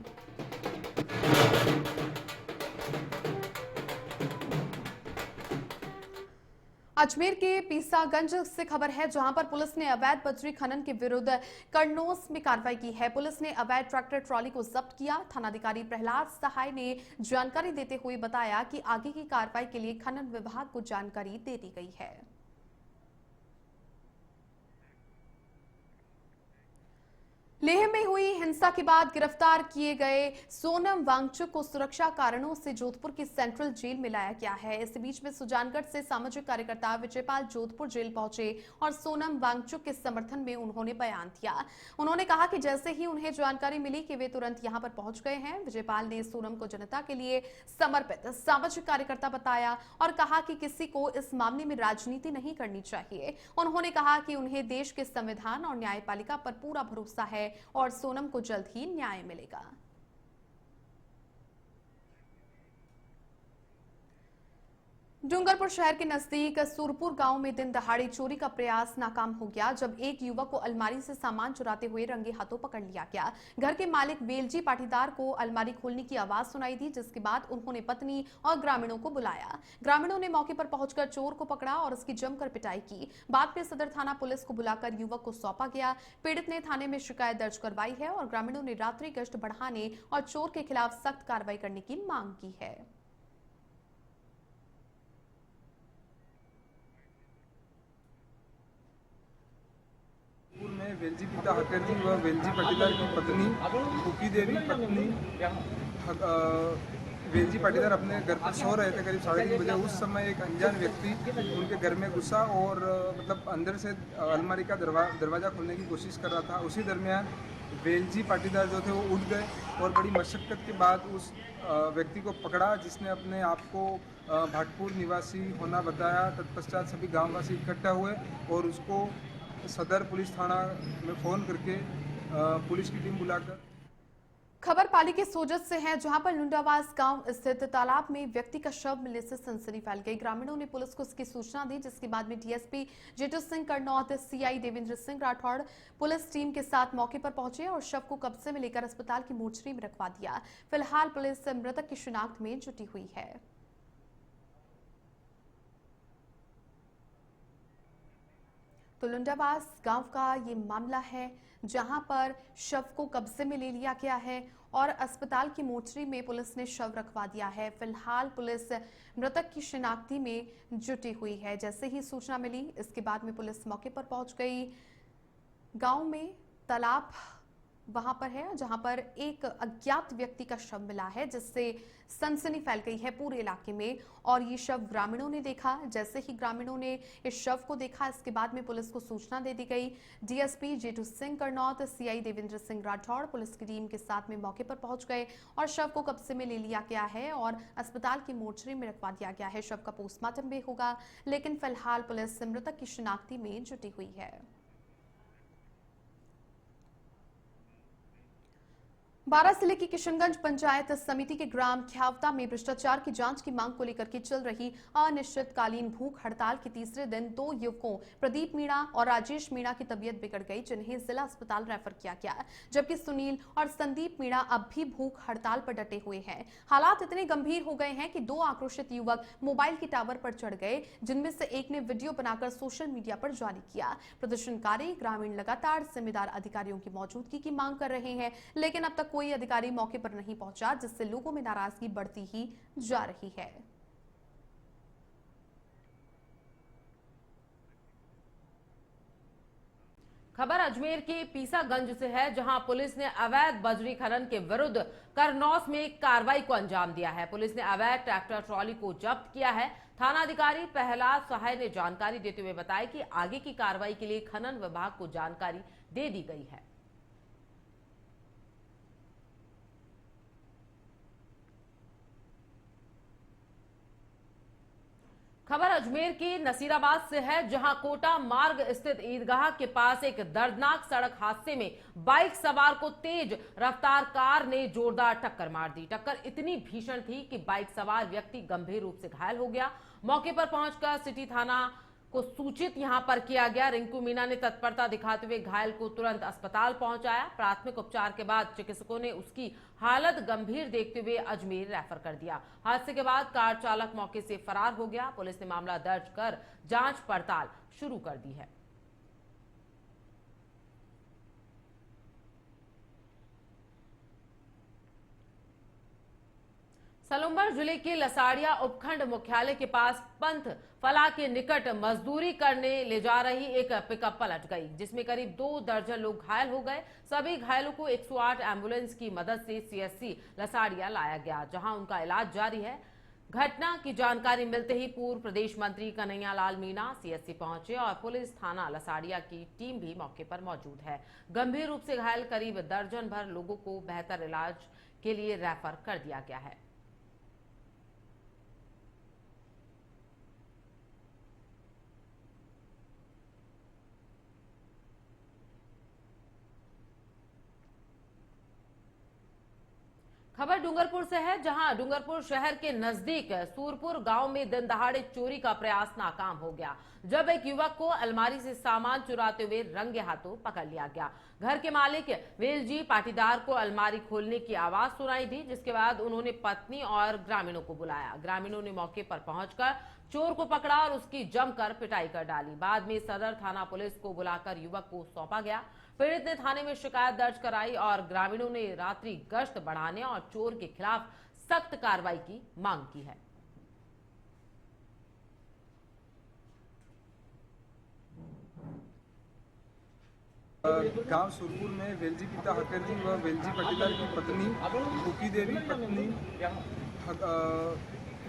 अजमेर के पीसागंज से खबर है, जहां पर पुलिस ने अवैध बजरी खनन के विरुद्ध करनोस में कार्रवाई की है। पुलिस ने अवैध ट्रैक्टर ट्रॉली को जब्त किया। थानाधिकारी प्रहलाद सहाय ने जानकारी देते हुए बताया कि आगे की कार्रवाई के लिए खनन विभाग को जानकारी दे दी गई है। लेह में हुई हिंसा के बाद गिरफ्तार किए गए सोनम वांगचुक को सुरक्षा कारणों से जोधपुर की सेंट्रल जेल में लाया गया है। इस बीच में सुजानगढ़ से सामाजिक कार्यकर्ता विजयपाल जोधपुर जेल पहुंचे और सोनम वांगचुक के समर्थन में उन्होंने बयान दिया। उन्होंने कहा कि जैसे ही उन्हें जानकारी मिली कि वे तुरंत यहां पर पहुंच गए हैं। विजयपाल ने सोनम को जनता के लिए समर्पित सामाजिक कार्यकर्ता बताया और कहा कि किसी को इस मामले में राजनीति नहीं करनी चाहिए। उन्होंने कहा कि उन्हें देश के संविधान और न्यायपालिका पर पूरा भरोसा है और सोनम को जल्द ही न्याय मिलेगा। डूंगरपुर शहर के नजदीक सूरपुर गांव में दिन दहाड़े चोरी का प्रयास नाकाम हो गया, जब एक युवक को अलमारी से सामान चुराते हुए रंगे हाथों पकड़ लिया गया। घर के मालिक वेलजी पाटीदार को अलमारी खोलने की आवाज सुनाई दी, जिसके बाद उन्होंने पत्नी और ग्रामीणों को बुलाया। ग्रामीणों ने मौके पर पहुंचकर चोर को पकड़ा और उसकी जमकर पिटाई की। बाद में सदर थाना पुलिस को बुलाकर युवक को सौंपा गया। पीड़ित ने थाने में शिकायत दर्ज करवाई है और ग्रामीणों ने रात्रि गश्त बढ़ाने और चोर के खिलाफ सख्त कार्रवाई करने की मांग की है। में वेलजी पिता हकरजी व वेलजी पाटीदार की पत्नी खुकी देवी पत्नी वेलजी पाटीदार अपने घर पर सो रहे थे करीब 3:30 बजे। उस समय एक अनजान व्यक्ति उनके घर में घुसा और मतलब अंदर से अलमारी का दरवाज़ा खोलने की कोशिश कर रहा था। उसी दरमियान वेलजी पाटीदार जो थे वो उठ गए और बड़ी मशक्क़त के बाद उस व्यक्ति को पकड़ा, जिसने अपने आप को भाटपुर निवासी होना बताया। तत्पश्चात सभी गाँववासी इकट्ठा हुए और उसको सदर पुलिस थाना में फ़ोन करके पुलिस की टीम बुलाकर। खबर पाली के सोजत से है, जहां पर लुंडावास गांव स्थित तालाब में व्यक्ति का शव मिलने से सनसनी फैल गई। ग्रामीणों ने पुलिस को इसकी सूचना दी, जिसके बाद में DSP Jethu Singh Karnaut, CI Devendra Singh Rathore police team के साथ मौके पर पहुंचे और शव को कब्जे में लेकर अस्पताल की मोर्चरी में रखवा दिया। फिलहाल पुलिस मृतक की शिनाख्त में जुटी हुई है। तो लुंडावास गांव का ये मामला है, जहां पर शव को कब्जे में ले लिया गया है और अस्पताल की मोर्चरी में पुलिस ने शव रखवा दिया है। फिलहाल पुलिस मृतक की शिनाख्ती में जुटी हुई है। जैसे ही सूचना मिली, इसके बाद में पुलिस मौके पर पहुंच गई। गांव में तालाब वहां पर है, जहां पर एक अज्ञात व्यक्ति का शव मिला है, जिससे सनसनी फैल गई है पूरे इलाके में। और ये शव ग्रामीणों ने देखा। जैसे ही ग्रामीणों ने इस शव को देखा, इसके बाद में पुलिस को सूचना दे दी गई। DSP Jethu Singh Karnaut, CI Devendra Singh Rathore police की टीम के साथ में मौके पर पहुंच गए और शव को कब्जे में ले लिया गया है और अस्पताल की मोर्चरी में रखवा दिया गया है। शव का पोस्टमार्टम भी होगा, लेकिन फिलहाल पुलिस मृतक की शिनाख्ती में जुटी हुई है। बारां जिले की किशनगंज पंचायत समिति के ग्राम ख्यावता में भ्रष्टाचार की जांच की मांग को लेकर के चल रही अनिश्चितकालीन भूख हड़ताल के तीसरे दिन 2 युवकों प्रदीप मीणा और राजेश मीणा की तबीयत बिगड़ गई, जिन्हें जिला अस्पताल रेफर किया गया, जबकि सुनील और संदीप मीणा अब भी भूख हड़ताल पर डटे हुए हैं। हालात इतने गंभीर हो गए हैं कि 2 आक्रोशित युवक मोबाइल की टावर पर चढ़ गए, जिनमें से एक ने वीडियो बनाकर सोशल मीडिया पर जारी किया। प्रदर्शनकारी ग्रामीण लगातार जिम्मेदार अधिकारियों की मौजूदगी की मांग कर रहे हैं, लेकिन अब तक कोई अधिकारी मौके पर नहीं पहुंचा, जिससे लोगों में नाराजगी बढ़ती ही जा रही है। खबर अजमेर के पीसागंज से है, जहां पुलिस ने अवैध बजरी खनन के विरुद्ध करनौस में कार्रवाई को अंजाम दिया है। पुलिस ने अवैध ट्रैक्टर ट्रॉली को जब्त किया है। थानाधिकारी प्रहलाद सहाय ने जानकारी देते हुए बताया कि आगे की कार्रवाई के लिए खनन विभाग को जानकारी दे दी गई है। खबर अजमेर के नसीराबाद से है, जहां कोटा मार्ग स्थित ईदगाह के पास एक दर्दनाक सड़क हादसे में बाइक सवार को तेज रफ्तार कार ने जोरदार टक्कर मार दी। टक्कर इतनी भीषण थी कि बाइक सवार व्यक्ति गंभीर रूप से घायल हो गया। मौके पर पहुंचकर सिटी थाना को सूचित यहां पर किया गया। रिंकू मीणा ने तत्परता दिखाते हुए घायल को तुरंत अस्पताल पहुंचाया। प्राथमिक उपचार के बाद चिकित्सकों ने उसकी हालत गंभीर देखते हुए अजमेर रेफर कर दिया। हादसे के बाद कार चालक मौके से फरार हो गया। पुलिस ने मामला दर्ज कर जांच पड़ताल शुरू कर दी है। सलूम्बर जिले के लसाड़िया उपखंड मुख्यालय के पास पंथ फला के निकट मजदूरी करने ले जा रही एक पिकअप पलट गई, जिसमें करीब 2 दर्जन लोग घायल हो गए। सभी घायलों को 108 एम्बुलेंस की मदद से सीएससी लसाड़िया लाया गया, जहां उनका इलाज जारी है। घटना की जानकारी मिलते ही पूर्व प्रदेश मंत्री कन्हैयालाल मीणा सीएससी पहुंचे और पुलिस थाना लसाड़िया की टीम भी मौके पर मौजूद है। गंभीर रूप से घायल करीब दर्जन भर लोगों को बेहतर इलाज के लिए रेफर कर दिया गया है। खबर डूंगरपुर से है, जहां डूंगरपुर शहर के नजदीक सूरपुर गांव में दिन दहाड़े चोरी का प्रयास नाकाम हो गया, जब एक युवक को अलमारी से सामान चुराते हुए रंगे हाथों पकड़ लिया गया। घर के मालिक वेलजी पाटीदार को अलमारी खोलने की आवाज सुनाई दी, जिसके बाद उन्होंने पत्नी और ग्रामीणों को बुलाया। ग्रामीणों ने मौके पर पहुंचकर चोर को पकड़ा और उसकी जमकर पिटाई कर डाली। बाद में सदर थाना पुलिस को बुलाकर युवक को सौंपा गया। पीड़ित ने थाने में शिकायत दर्ज कराई और ग्रामीणों ने रात्रि गश्त बढ़ाने और चोर के खिलाफ सख्त कार्रवाई की मांग की है। गांव सुरपुर में वेलजी पिता हकर जी व वेलजी पाटीदार की पत्नी फूकी देवी पत्नी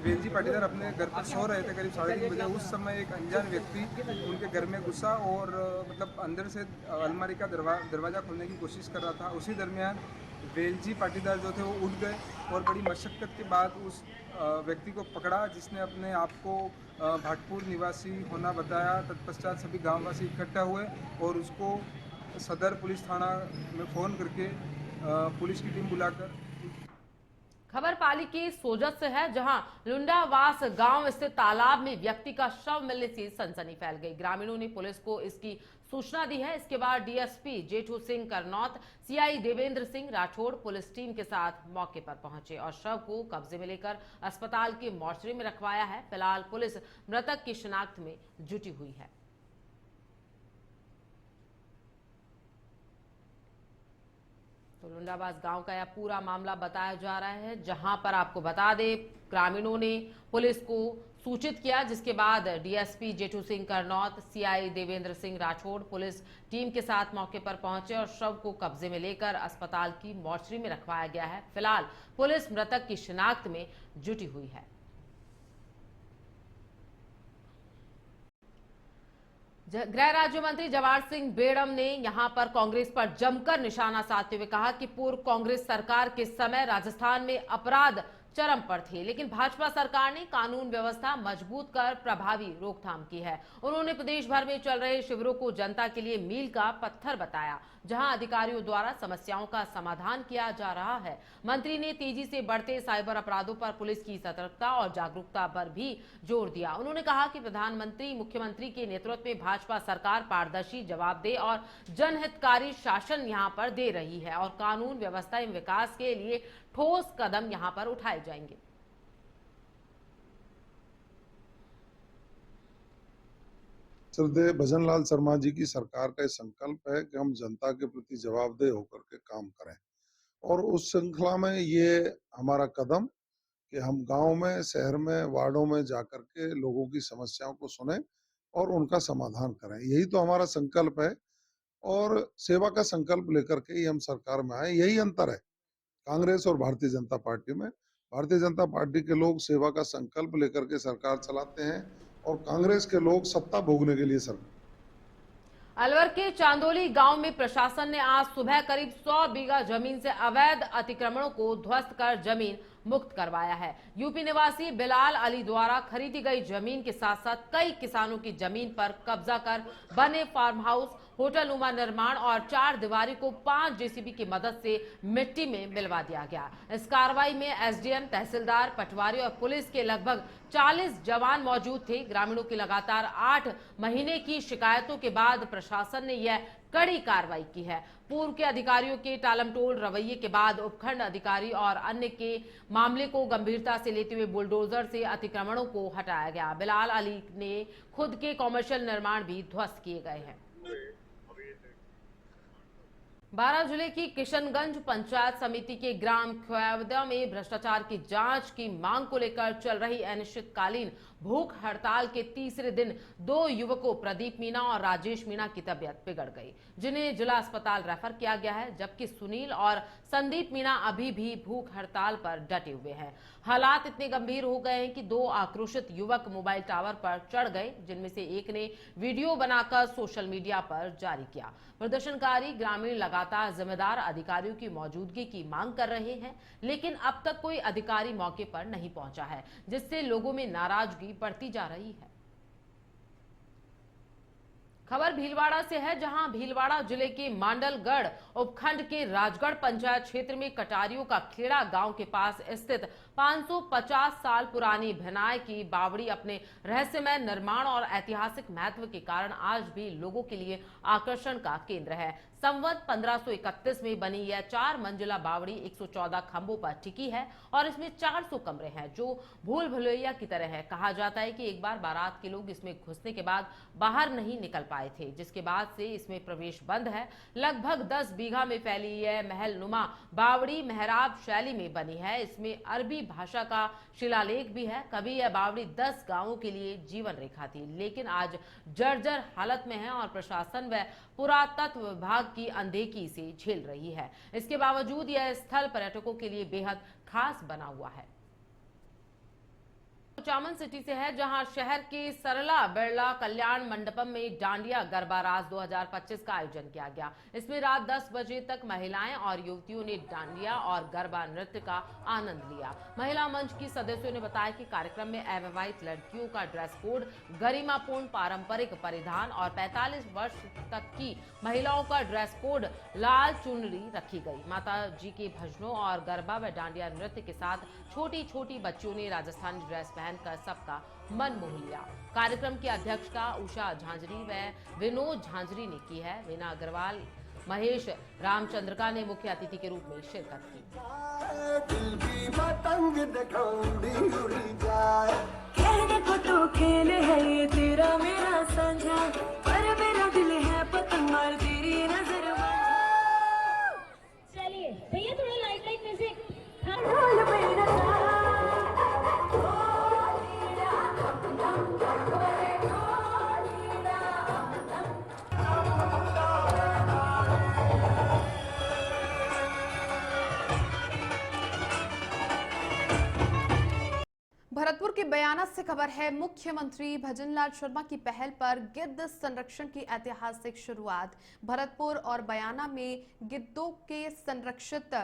वेलजी पाटीदार अपने घर पर सो रहे थे करीब 3:30 बजे। उस समय एक अनजान व्यक्ति उनके घर में घुसा और मतलब अंदर से अलमारी का दरवाज़ा खोलने की कोशिश कर रहा था। उसी दरमियान वेलजी पाटीदार जो थे वो उठ गए और बड़ी मशक्क़त के बाद उस व्यक्ति को पकड़ा, जिसने अपने आप को भाटपुर निवासी होना बताया। तत्पश्चात सभी गांववासी इकट्ठा हुए और उसको सदर पुलिस थाना में फ़ोन करके पुलिस की टीम बुलाकर। खबर पाली के सोजत से है, जहां लुंडावास गांव स्थित तालाब में व्यक्ति का शव मिलने से सनसनी फैल गई। ग्रामीणों ने पुलिस को इसकी सूचना दी है। इसके बाद DSP Jethu Singh Karnaut, CI Devendra Singh Rathore police team के साथ मौके पर पहुंचे और शव को कब्जे में लेकर अस्पताल के मोर्चरी में रखवाया है। फिलहाल पुलिस मृतक की शिनाख्त में जुटी हुई है। तो लुंडाबाज गांव का यह पूरा मामला बताया जा रहा है, जहां पर आपको बता दें ग्रामीणों ने पुलिस को सूचित किया, जिसके बाद DSP Jethu Singh Karnaut, CI Devendra Singh Rathore police team के साथ मौके पर पहुंचे और शव को कब्जे में लेकर अस्पताल की मोर्चरी में रखवाया गया है। फिलहाल पुलिस मृतक की शिनाख्त में जुटी हुई है। गृह राज्य मंत्री जवाहर सिंह बेड़म ने यहां पर कांग्रेस पर जमकर निशाना साधते हुए कहा कि पूर्व कांग्रेस सरकार के समय राजस्थान में अपराध चरम पर थे, लेकिन भाजपा सरकार ने कानून व्यवस्था मजबूत कर प्रभावी रोकथाम की है। उन्होंने प्रदेश भर में चल रहे शिविरों को जनता के लिए मील का पत्थर बताया, जहां अधिकारियों द्वारा समस्याओं का समाधान किया जा रहा है। मंत्री ने तेजी से बढ़ते साइबर अपराधों पर पुलिस की सतर्कता और जागरूकता पर भी जोर दिया। उन्होंने कहा कि प्रधानमंत्री मुख्यमंत्री के नेतृत्व में भाजपा सरकार पारदर्शी, जवाबदेह और जनहितकारी शासन यहां पर दे रही है और कानून व्यवस्था एवं विकास के लिए ठोस कदम यहां पर उठाए जाएंगे। श्रद्धेय भजन लाल शर्मा जी की सरकार का संकल्प है कि हम जनता के प्रति जवाबदेह होकर के काम करें और उस श्रृंखला में ये हमारा कदम कि हम गांव में, शहर में, वार्डों में जाकर के लोगों की समस्याओं को सुने और उनका समाधान करें। यही तो हमारा संकल्प है और सेवा का संकल्प लेकर के ही हम सरकार में आए। यही अंतर है कांग्रेस और भारतीय जनता पार्टी में। भारतीय जनता पार्टी के लोग सेवा का संकल्प लेकर के सरकार चलाते हैं और कांग्रेस के लोग सत्ता भोगने के लिए सरकार। अलवर के चांदोली गांव में प्रशासन ने आज सुबह करीब 100 बीघा जमीन से अवैध अतिक्रमणों को ध्वस्त कर जमीन मुक्त करवाया है। यूपी निवासी बिलाल अली द्वारा खरीदी गई जमीन के साथ साथ कई किसानों की जमीन पर कब्जा कर बने फार्म हाउस, होटल नुमा निर्माण और 4 दीवारी को 5 जेसीबी की मदद से मिट्टी में मिलवा दिया गया। इस कार्रवाई में एसडीएम, तहसीलदार, पटवारी और पुलिस के लगभग 40 जवान मौजूद थे। ग्रामीणों की लगातार 8 महीने की शिकायतों के बाद प्रशासन ने यह कड़ी कार्रवाई की है। पूर्व के अधिकारियों के टालमटोल रवैये के बाद उपखंड अधिकारी और अन्य के मामले को गंभीरता से लेते हुए बुलडोजर से अतिक्रमणों को हटाया गया। बिलाल अली ने खुद के कॉमर्शियल निर्माण भी ध्वस्त किए गए हैं। 12 जिले की किशनगंज पंचायत समिति के ग्राम ख्यावदा में भ्रष्टाचार की जांच की मांग को लेकर चल रही अनिश्चितकालीन भूख हड़ताल के तीसरे दिन 2 युवकों प्रदीप मीणा और राजेश मीणा की तबीयत बिगड़ गई, जिन्हें जिला अस्पताल रेफर किया गया है, जबकि सुनील और संदीप मीणा अभी भी भूख हड़ताल पर डटे हुए हैं। हालात इतने गंभीर हो गए हैं कि 2 आक्रोशित युवक मोबाइल टावर पर चढ़ गए, जिनमें से एक ने वीडियो बनाकर सोशल मीडिया पर जारी किया। प्रदर्शनकारी ग्रामीण लगातार जिम्मेदार अधिकारियों की मौजूदगी की मांग कर रहे हैं, लेकिन अब तक कोई अधिकारी मौके पर नहीं पहुंचा है, जिससे लोगों में नाराजगी बढ़ती जा रही है। खबर भीलवाड़ा से है, जहां भीलवाड़ा जिले के मांडलगढ़ उपखंड के राजगढ़ पंचायत क्षेत्र में कटारियों का खेड़ा गांव के पास स्थित 550 साल पुरानी भिनाय की बावड़ी अपने रहस्यमय निर्माण और ऐतिहासिक महत्व के कारण आज भी लोगों के लिए आकर्षण का केंद्र है। संवत 1531 में बनी यह 4 मंजिला बावड़ी 114 खंभों पर टिकी है और इसमें 400 कमरे हैं, जो भूल भुलैया की तरह है। कहा जाता है कि एक बार बारात के लोग इसमें घुसने के बाद बाहर नहीं निकल पाए थे, जिसके बाद से इसमें प्रवेश बंद है। लगभग 10 बीघा में फैली यह महल नुमा बावड़ी मेहराब शैली में बनी है। इसमें अरबी भाषा का शिलालेख भी है। कभी यह बावड़ी 10 गांवों के लिए जीवन रेखा थी, लेकिन आज जर्जर हालत में है और प्रशासन व पुरातत्व विभाग की अनदेखी से झेल रही है। इसके बावजूद यह स्थल पर्यटकों के लिए बेहद खास बना हुआ है। चामन सिटी से है, जहां शहर के सरला बिरला कल्याण मंडपम में डांडिया गरबा रास 2025 का आयोजन किया गया। इसमें रात 10 बजे तक महिलाएं और युवतियों ने डांडिया और गरबा नृत्य का आनंद लिया। महिला मंच की सदस्यों ने बताया कि कार्यक्रम में अविवाहित लड़कियों का ड्रेस कोड, गरिमापूर्ण पारंपरिक परिधान और 45 वर्ष तक की महिलाओं का ड्रेस कोड लाल चुनरी रखी गई। माता जी के भजनों और गरबा व डांडिया नृत्य के साथ छोटी छोटी बच्चियों ने राजस्थानी ड्रेस पहनकर सबका मन मोह लिया। कार्यक्रम की अध्यक्षता उषा झांझरी व विनोद झांझरी ने की है। वीना अग्रवाल, महेश रामचंद्रका ने मुख्य अतिथि के रूप में शिरकत की। खेल है ये तेरा मेरा साझा, पर मेरा दिल है पतंग मार तेरी नजर। चलिए भैया थोड़ा लाइट म्यूजिक। भरतपुर के बयाना से खबर है, मुख्यमंत्री भजनलाल शर्मा की पहल पर गिद्ध संरक्षण की ऐतिहासिक शुरुआत। भरतपुर और बयाना में गिद्धों के संरक्षित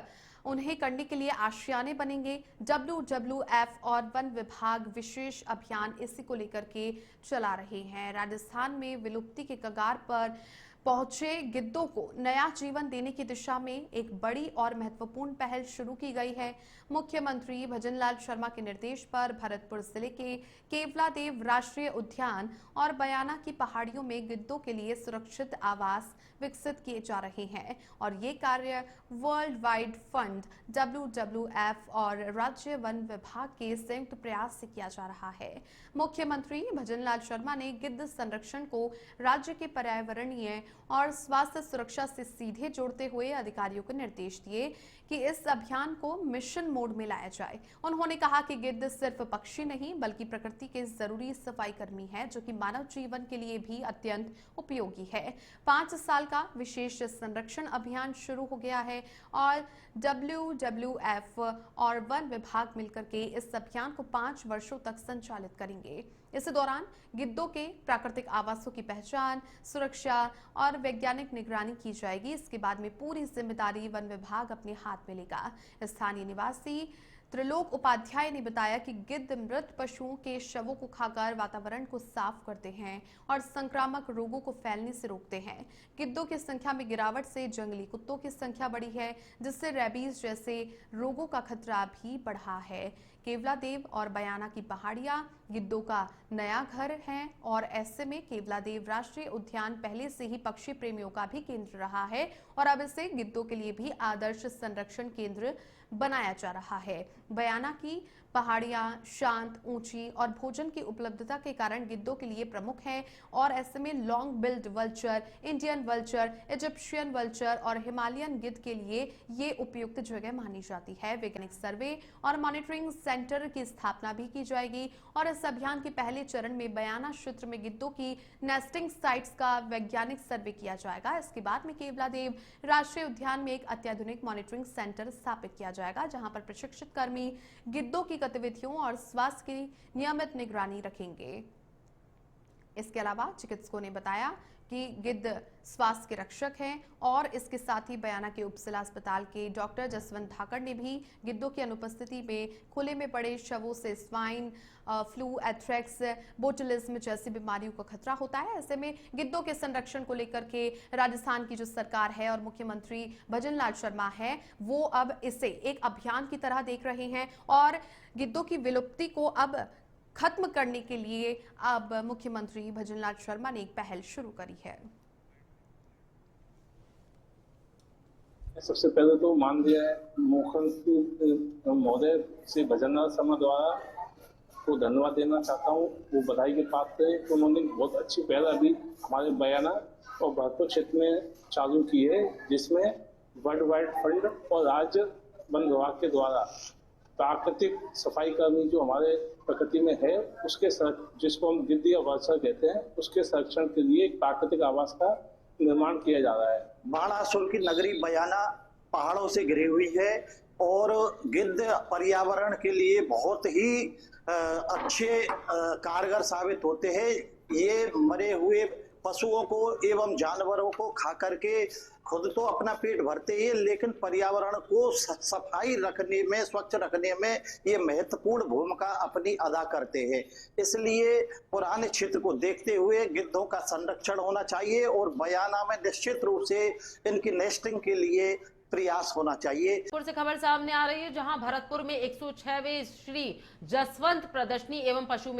उन्हें करने के लिए आशियाने बनेंगे। WWF और वन विभाग विशेष अभियान इसी को लेकर के चला रहे हैं। राजस्थान में विलुप्ति के कगार पर पहुंचे गिद्धों को नया जीवन देने की दिशा में एक बड़ी और महत्वपूर्ण पहल शुरू की गई है। मुख्यमंत्री भजनलाल शर्मा के निर्देश पर भरतपुर जिले के केवलादेव राष्ट्रीय उद्यान और बयाना की पहाड़ियों में गिद्धों के लिए सुरक्षित आवास विकसित किए जा रहे हैं और ये कार्य वर्ल्ड वाइड फंड, WWF और राज्य वन विभाग के संयुक्त प्रयास से किया जा रहा है। मुख्यमंत्री भजनलाल शर्मा ने गिद्ध संरक्षण को राज्य के पर्यावरणीय और स्वास्थ्य सुरक्षा से सीधे जोड़ते हुए अधिकारियों को निर्देश दिए कि इस अभियान को मिशन मोड में लाया जाए। उन्होंने कहा कि गिद्ध सिर्फ पक्षी नहीं बल्कि प्रकृति के जरूरी सफाई कर्मी है, जो कि मानव जीवन के लिए भी अत्यंत उपयोगी है। 5 साल का विशेष संरक्षण अभियान शुरू हो गया है और WWF और वन विभाग मिलकर के इस अभियान को 5 वर्षों तक संचालित करेंगे। इस दौरान गिद्धों के प्राकृतिक आवासों की पहचान, सुरक्षा और वैज्ञानिक निगरानी की जाएगी। इसके बाद में पूरी जिम्मेदारी वन विभाग अपने हाथ में लेगा। स्थानीय निवासी त्रिलोक उपाध्याय ने बताया कि गिद्ध मृत पशुओं के शवों को खाकर वातावरण को साफ करते हैं और संक्रामक रोगों को फैलने से रोकते हैं। गिद्धों की संख्या में गिरावट से जंगली कुत्तों की संख्या बढ़ी है, जिससे रेबीज जैसे रोगों का खतरा भी बढ़ा है। केवलादेव और बयाना की पहाड़ियां गिद्धों का नया घर हैं और ऐसे में केवलादेव राष्ट्रीय उद्यान पहले से ही पक्षी प्रेमियों का भी केंद्र रहा है और अब इसे गिद्धों के लिए भी आदर्श संरक्षण केंद्र बनाया जा रहा है। बयाना की पहाड़ियां शांत, ऊंची और भोजन की उपलब्धता के कारण गिद्धों के लिए प्रमुख हैं और ऐसे में long billed vulture, Indian vulture, Egyptian vulture और हिमालयन गिद्ध के लिए ये उपयुक्त जगह मानी जाती है। वैज्ञानिक सर्वे और मॉनिटरिंग सेंटर की स्थापना भी की जाएगी और इस अभियान के पहले चरण में बयाना क्षेत्र में गिद्धों की नेस्टिंग साइट्स का वैज्ञानिक सर्वे किया जाएगा। इसके बाद में केवलादेव राष्ट्रीय उद्यान में एक अत्याधुनिक मॉनिटरिंग सेंटर स्थापित किया जाएगा, जहां पर प्रशिक्षित कर्मी गिद्धों की गतिविधियों और स्वास्थ्य की नियमित निगरानी रखेंगे। इसके अलावा चिकित्सकों ने बताया कि गिद्ध स्वास्थ्य के रक्षक हैं और इसके साथ ही बयाना के उपजिला अस्पताल के डॉक्टर जसवंत धाकड़ ने भी गिद्धों की अनुपस्थिति में खुले में पड़े शवों से स्वाइन फ्लू, एथ्रेक्स, बोटुलिज्म जैसी बीमारियों का खतरा होता है। ऐसे में गिद्धों के संरक्षण को लेकर के राजस्थान की जो सरकार है और मुख्यमंत्री भजनलाल शर्मा है, वो अब इसे एक अभियान की तरह देख रहे हैं और गिद्धों की विलुप्ति को अब खत्म करने के लिए अब मुख्यमंत्री भजनलाल शर्मा ने एक पहल शुरू करी है। सबसे पहले तो माननीय मुख्यमंत्री महोदय श्री भजनलाल शर्मा द्वारा को धन्यवाद देना चाहता हूँ, वो बधाई के पात्र है कि उन्होंने बहुत अच्छी पहल अभी हमारे बयाना और भरतपुर क्षेत्र में चालू की है, जिसमें वर्ल्ड वाइड फंड और राज्य वन विभाग के द्वारा प्राकृतिक सफाई कर्मी जो हमारे प्रकृति में है उसके जिसको हम गिद्ध या वर्षा कहते हैं, उसके संरक्षण के लिए एक प्राकृतिक आवास का निर्माण किया जा रहा है। बाणासुर की नगरी बयाना पहाड़ों से घिरी हुई है और गिद्ध पर्यावरण के लिए बहुत ही अच्छे कारगर साबित होते हैं। ये मरे हुए पशुओं को एवं जानवरों को खा करके खुद तो अपना पेट भरते ही, लेकिन पर्यावरण को सफाई रखने में, स्वच्छ रखने में ये महत्वपूर्ण भूमिका अपनी अदा करते हैं। इसलिए पुराने क्षेत्र को देखते हुए गिद्धों का संरक्षण होना चाहिए और बयाना में निश्चित रूप से इनकी नेस्टिंग के लिए प्रयास होना चाहिए। भरतपुर से खबर सामने आ रही है, जहां भरतपुर में 106वें श्री जसवंत प्रदर्शनी एवं पशु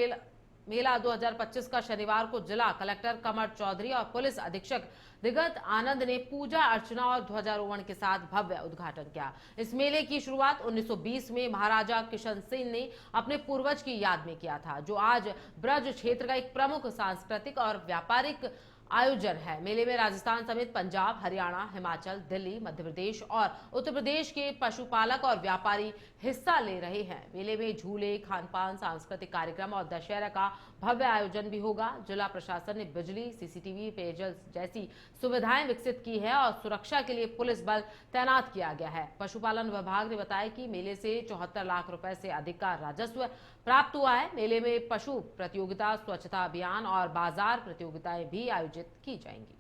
मेला 2025 का शनिवार को जिला कलेक्टर कमर चौधरी और पुलिस अधीक्षक दिगंत आनंद ने पूजा अर्चना और ध्वजारोहण के साथ भव्य उद्घाटन किया। इस मेले की शुरुआत 1920 में महाराजा किशन सिंह ने अपने पूर्वज की याद में किया था, जो आज ब्रज क्षेत्र का एक प्रमुख सांस्कृतिक और व्यापारिक आयोजन है। मेले में राजस्थान समेत पंजाब, हरियाणा, हिमाचल, दिल्ली, मध्य प्रदेश और उत्तर प्रदेश के पशुपालक और व्यापारी हिस्सा ले रहे हैं। मेले में झूले, खानपान, सांस्कृतिक कार्यक्रम और दशहरा का भव्य आयोजन भी होगा। जिला प्रशासन ने बिजली, सीसीटीवी, पेयजल जैसी सुविधाएं विकसित की है और सुरक्षा के लिए पुलिस बल तैनात किया गया है। पशुपालन विभाग ने बताया कि मेले से 74 लाख रुपए से अधिक का राजस्व प्राप्त हुआ है। मेले में पशु प्रतियोगिता, स्वच्छता अभियान और बाजार प्रतियोगिताएं भी आयोजित की जाएंगी।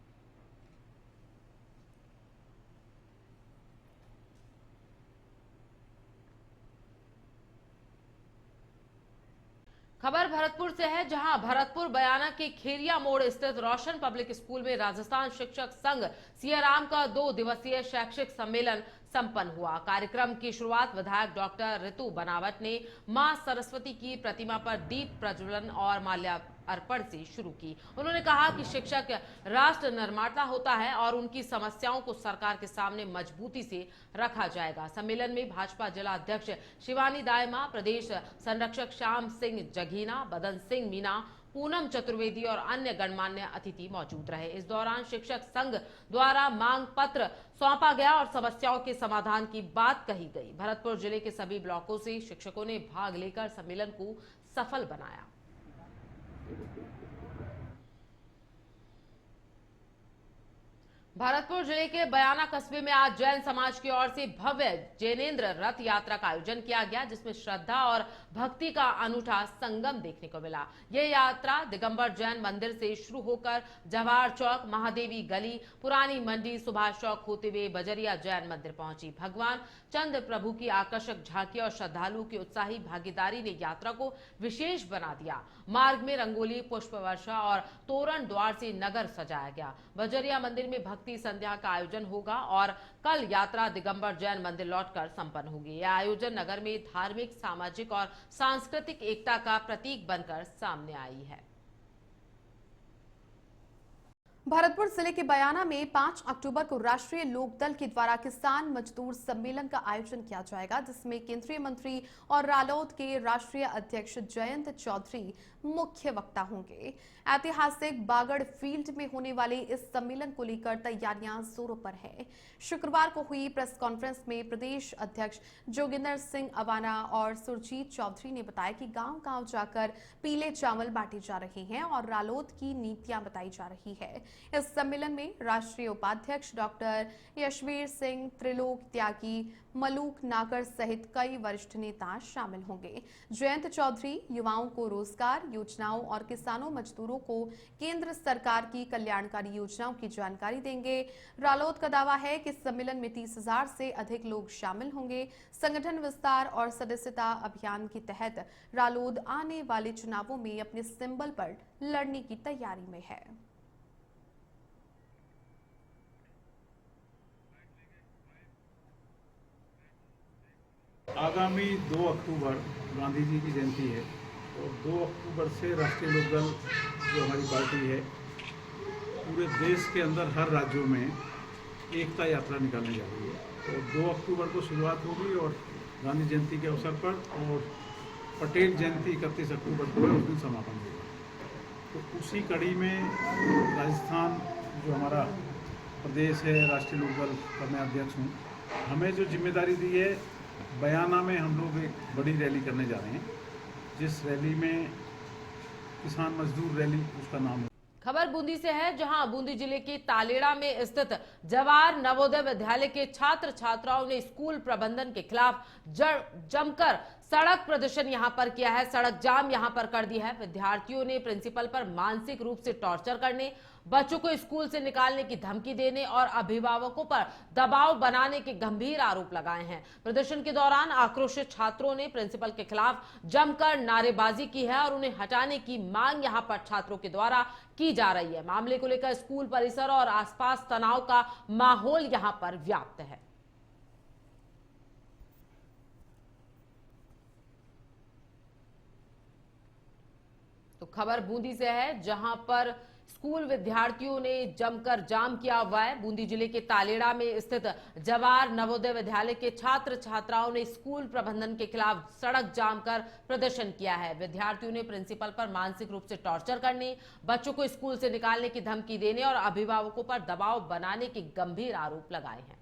खबर भरतपुर से है, जहां भरतपुर बयाना के खेरिया मोड़ स्थित रोशन पब्लिक स्कूल में राजस्थान शिक्षक संघ सियाराम का 2 दिवसीय शैक्षिक सम्मेलन संपन्न हुआ। कार्यक्रम की शुरुआत विधायक डॉक्टर ऋतु बनावट ने मां सरस्वती की प्रतिमा पर दीप प्रज्वलन और माल्यार्पण से शुरू की। उन्होंने कहा कि शिक्षक राष्ट्र निर्माता होता है और उनकी समस्याओं को सरकार के सामने मजबूती से रखा जाएगा। सम्मेलन में भाजपा जिला अध्यक्ष शिवानी दायमा, प्रदेश संरक्षक श्याम सिंह जघीना, बदन सिंह मीना, पूनम चतुर्वेदी और अन्य गणमान्य अतिथि मौजूद रहे। इस दौरान शिक्षक संघ द्वारा मांग पत्र सौंपा गया और समस्याओं के समाधान की बात कही गई। भरतपुर जिले के सभी ब्लॉकों से शिक्षकों ने भाग लेकर सम्मेलन को सफल बनाया। भरतपुर जिले के बयाना कस्बे में आज जैन समाज की ओर से भव्य जैनेन्द्र रथ यात्रा का आयोजन किया गया, जिसमें श्रद्धा और भक्ति का अनूठा संगम देखने को मिला। यह यात्रा दिगंबर जैन मंदिर से शुरू होकर जवाहर चौक, महादेवी गली, पुरानी मंडी, सुभाष चौक होते हुए बजरिया जैन मंदिर पहुंची। भगवान चंद्र प्रभु की आकर्षक झांकी और श्रद्धालुओं की उत्साही भागीदारी ने यात्रा को विशेष बना दिया। मार्ग में रंगोली, पुष्प वर्षा और तोरण द्वार से नगर सजाया गया। बजरिया मंदिर में भक्ति संध्या का आयोजन होगा और कल यात्रा दिगंबर जैन मंदिर लौटकर संपन्न होगी। यह आयोजन नगर में धार्मिक, सामाजिक और सांस्कृतिक एकता का प्रतीक बनकर सामने आई है। भरतपुर जिले के बयाना में 5 अक्टूबर को राष्ट्रीय लोकदल के द्वारा किसान मजदूर सम्मेलन का आयोजन किया जाएगा, जिसमें केंद्रीय मंत्री और रालोद के राष्ट्रीय अध्यक्ष जयंत चौधरी मुख्य वक्ता होंगे। ऐतिहासिक बागड़ फील्ड में होने वाले इस सम्मेलन को लेकर तैयारियां जोरों पर है। शुक्रवार को हुई प्रेस कॉन्फ्रेंस में प्रदेश अध्यक्ष जोगिंदर सिंह अवाना और सुरजीत चौधरी ने बताया कि गांव-गांव जाकर पीले चावल बांटे जा रहे हैं और रालोद की नीतियां बताई जा रही है। इस सम्मेलन में राष्ट्रीय उपाध्यक्ष डॉक्टर यशवीर सिंह, त्रिलोक त्यागी, मलूक नागर सहित कई वरिष्ठ नेता शामिल होंगे। जयंत चौधरी युवाओं को रोजगार योजनाओं और किसानों मजदूरों को केंद्र सरकार की कल्याणकारी योजनाओं की जानकारी देंगे। रालोद का दावा है कि सम्मेलन में 30,000 से अधिक लोग शामिल होंगे। संगठन विस्तार और सदस्यता अभियान के तहत रालोद आने वाले चुनावों में अपने सिंबल पर लड़ने की तैयारी में है। आगामी 2 अक्टूबर गांधी जी की जयंती है और 2 अक्टूबर से राष्ट्रीय लोकदल जो हमारी पार्टी है पूरे देश के अंदर हर राज्यों में एकता यात्रा निकालने जा रही है। और 2 अक्टूबर को शुरुआत होगी और गांधी जयंती के अवसर पर और पटेल जयंती 31 अक्टूबर को है, उस दिन समापन होगा। तो उसी कड़ी में राजस्थान जो हमारा प्रदेश है, राष्ट्रीय लोकदल का मैं अध्यक्ष हूँ, हमें जो जिम्मेदारी दी है, बयाना में हम लोग एक बड़ी रैली करने जा रहे हैं, जिस रैली में किसान मजदूर रैली उसका नाम है। खबर बूंदी से है, जहां बूंदी जिले के तालेड़ा में स्थित जवाहर नवोदय विद्यालय के छात्र छात्राओं ने स्कूल प्रबंधन के खिलाफ जमकर सड़क प्रदर्शन यहां पर किया है। सड़क जाम यहां पर कर दी है। विद्यार्थियों ने प्रिंसिपल पर मानसिक रूप से टॉर्चर करने, बच्चों को स्कूल से निकालने की धमकी देने और अभिभावकों पर दबाव बनाने के गंभीर आरोप लगाए हैं। प्रदर्शन के दौरान आक्रोशित छात्रों ने प्रिंसिपल के खिलाफ जमकर नारेबाजी की है और उन्हें हटाने की मांग यहां पर छात्रों के द्वारा की जा रही है। मामले को लेकर स्कूल परिसर और आसपास तनाव का माहौल यहां पर व्याप्त है। तो खबर बूंदी से है, जहां पर स्कूल विद्यार्थियों ने जमकर जाम किया हुआ है। बूंदी जिले के तालेड़ा में स्थित जवाहर नवोदय विद्यालय के छात्र छात्राओं ने स्कूल प्रबंधन के खिलाफ सड़क जाम कर प्रदर्शन किया है। विद्यार्थियों ने प्रिंसिपल पर मानसिक रूप से टॉर्चर करने, बच्चों को स्कूल से निकालने की धमकी देने और अभिभावकों पर दबाव बनाने के गंभीर आरोप लगाए हैं।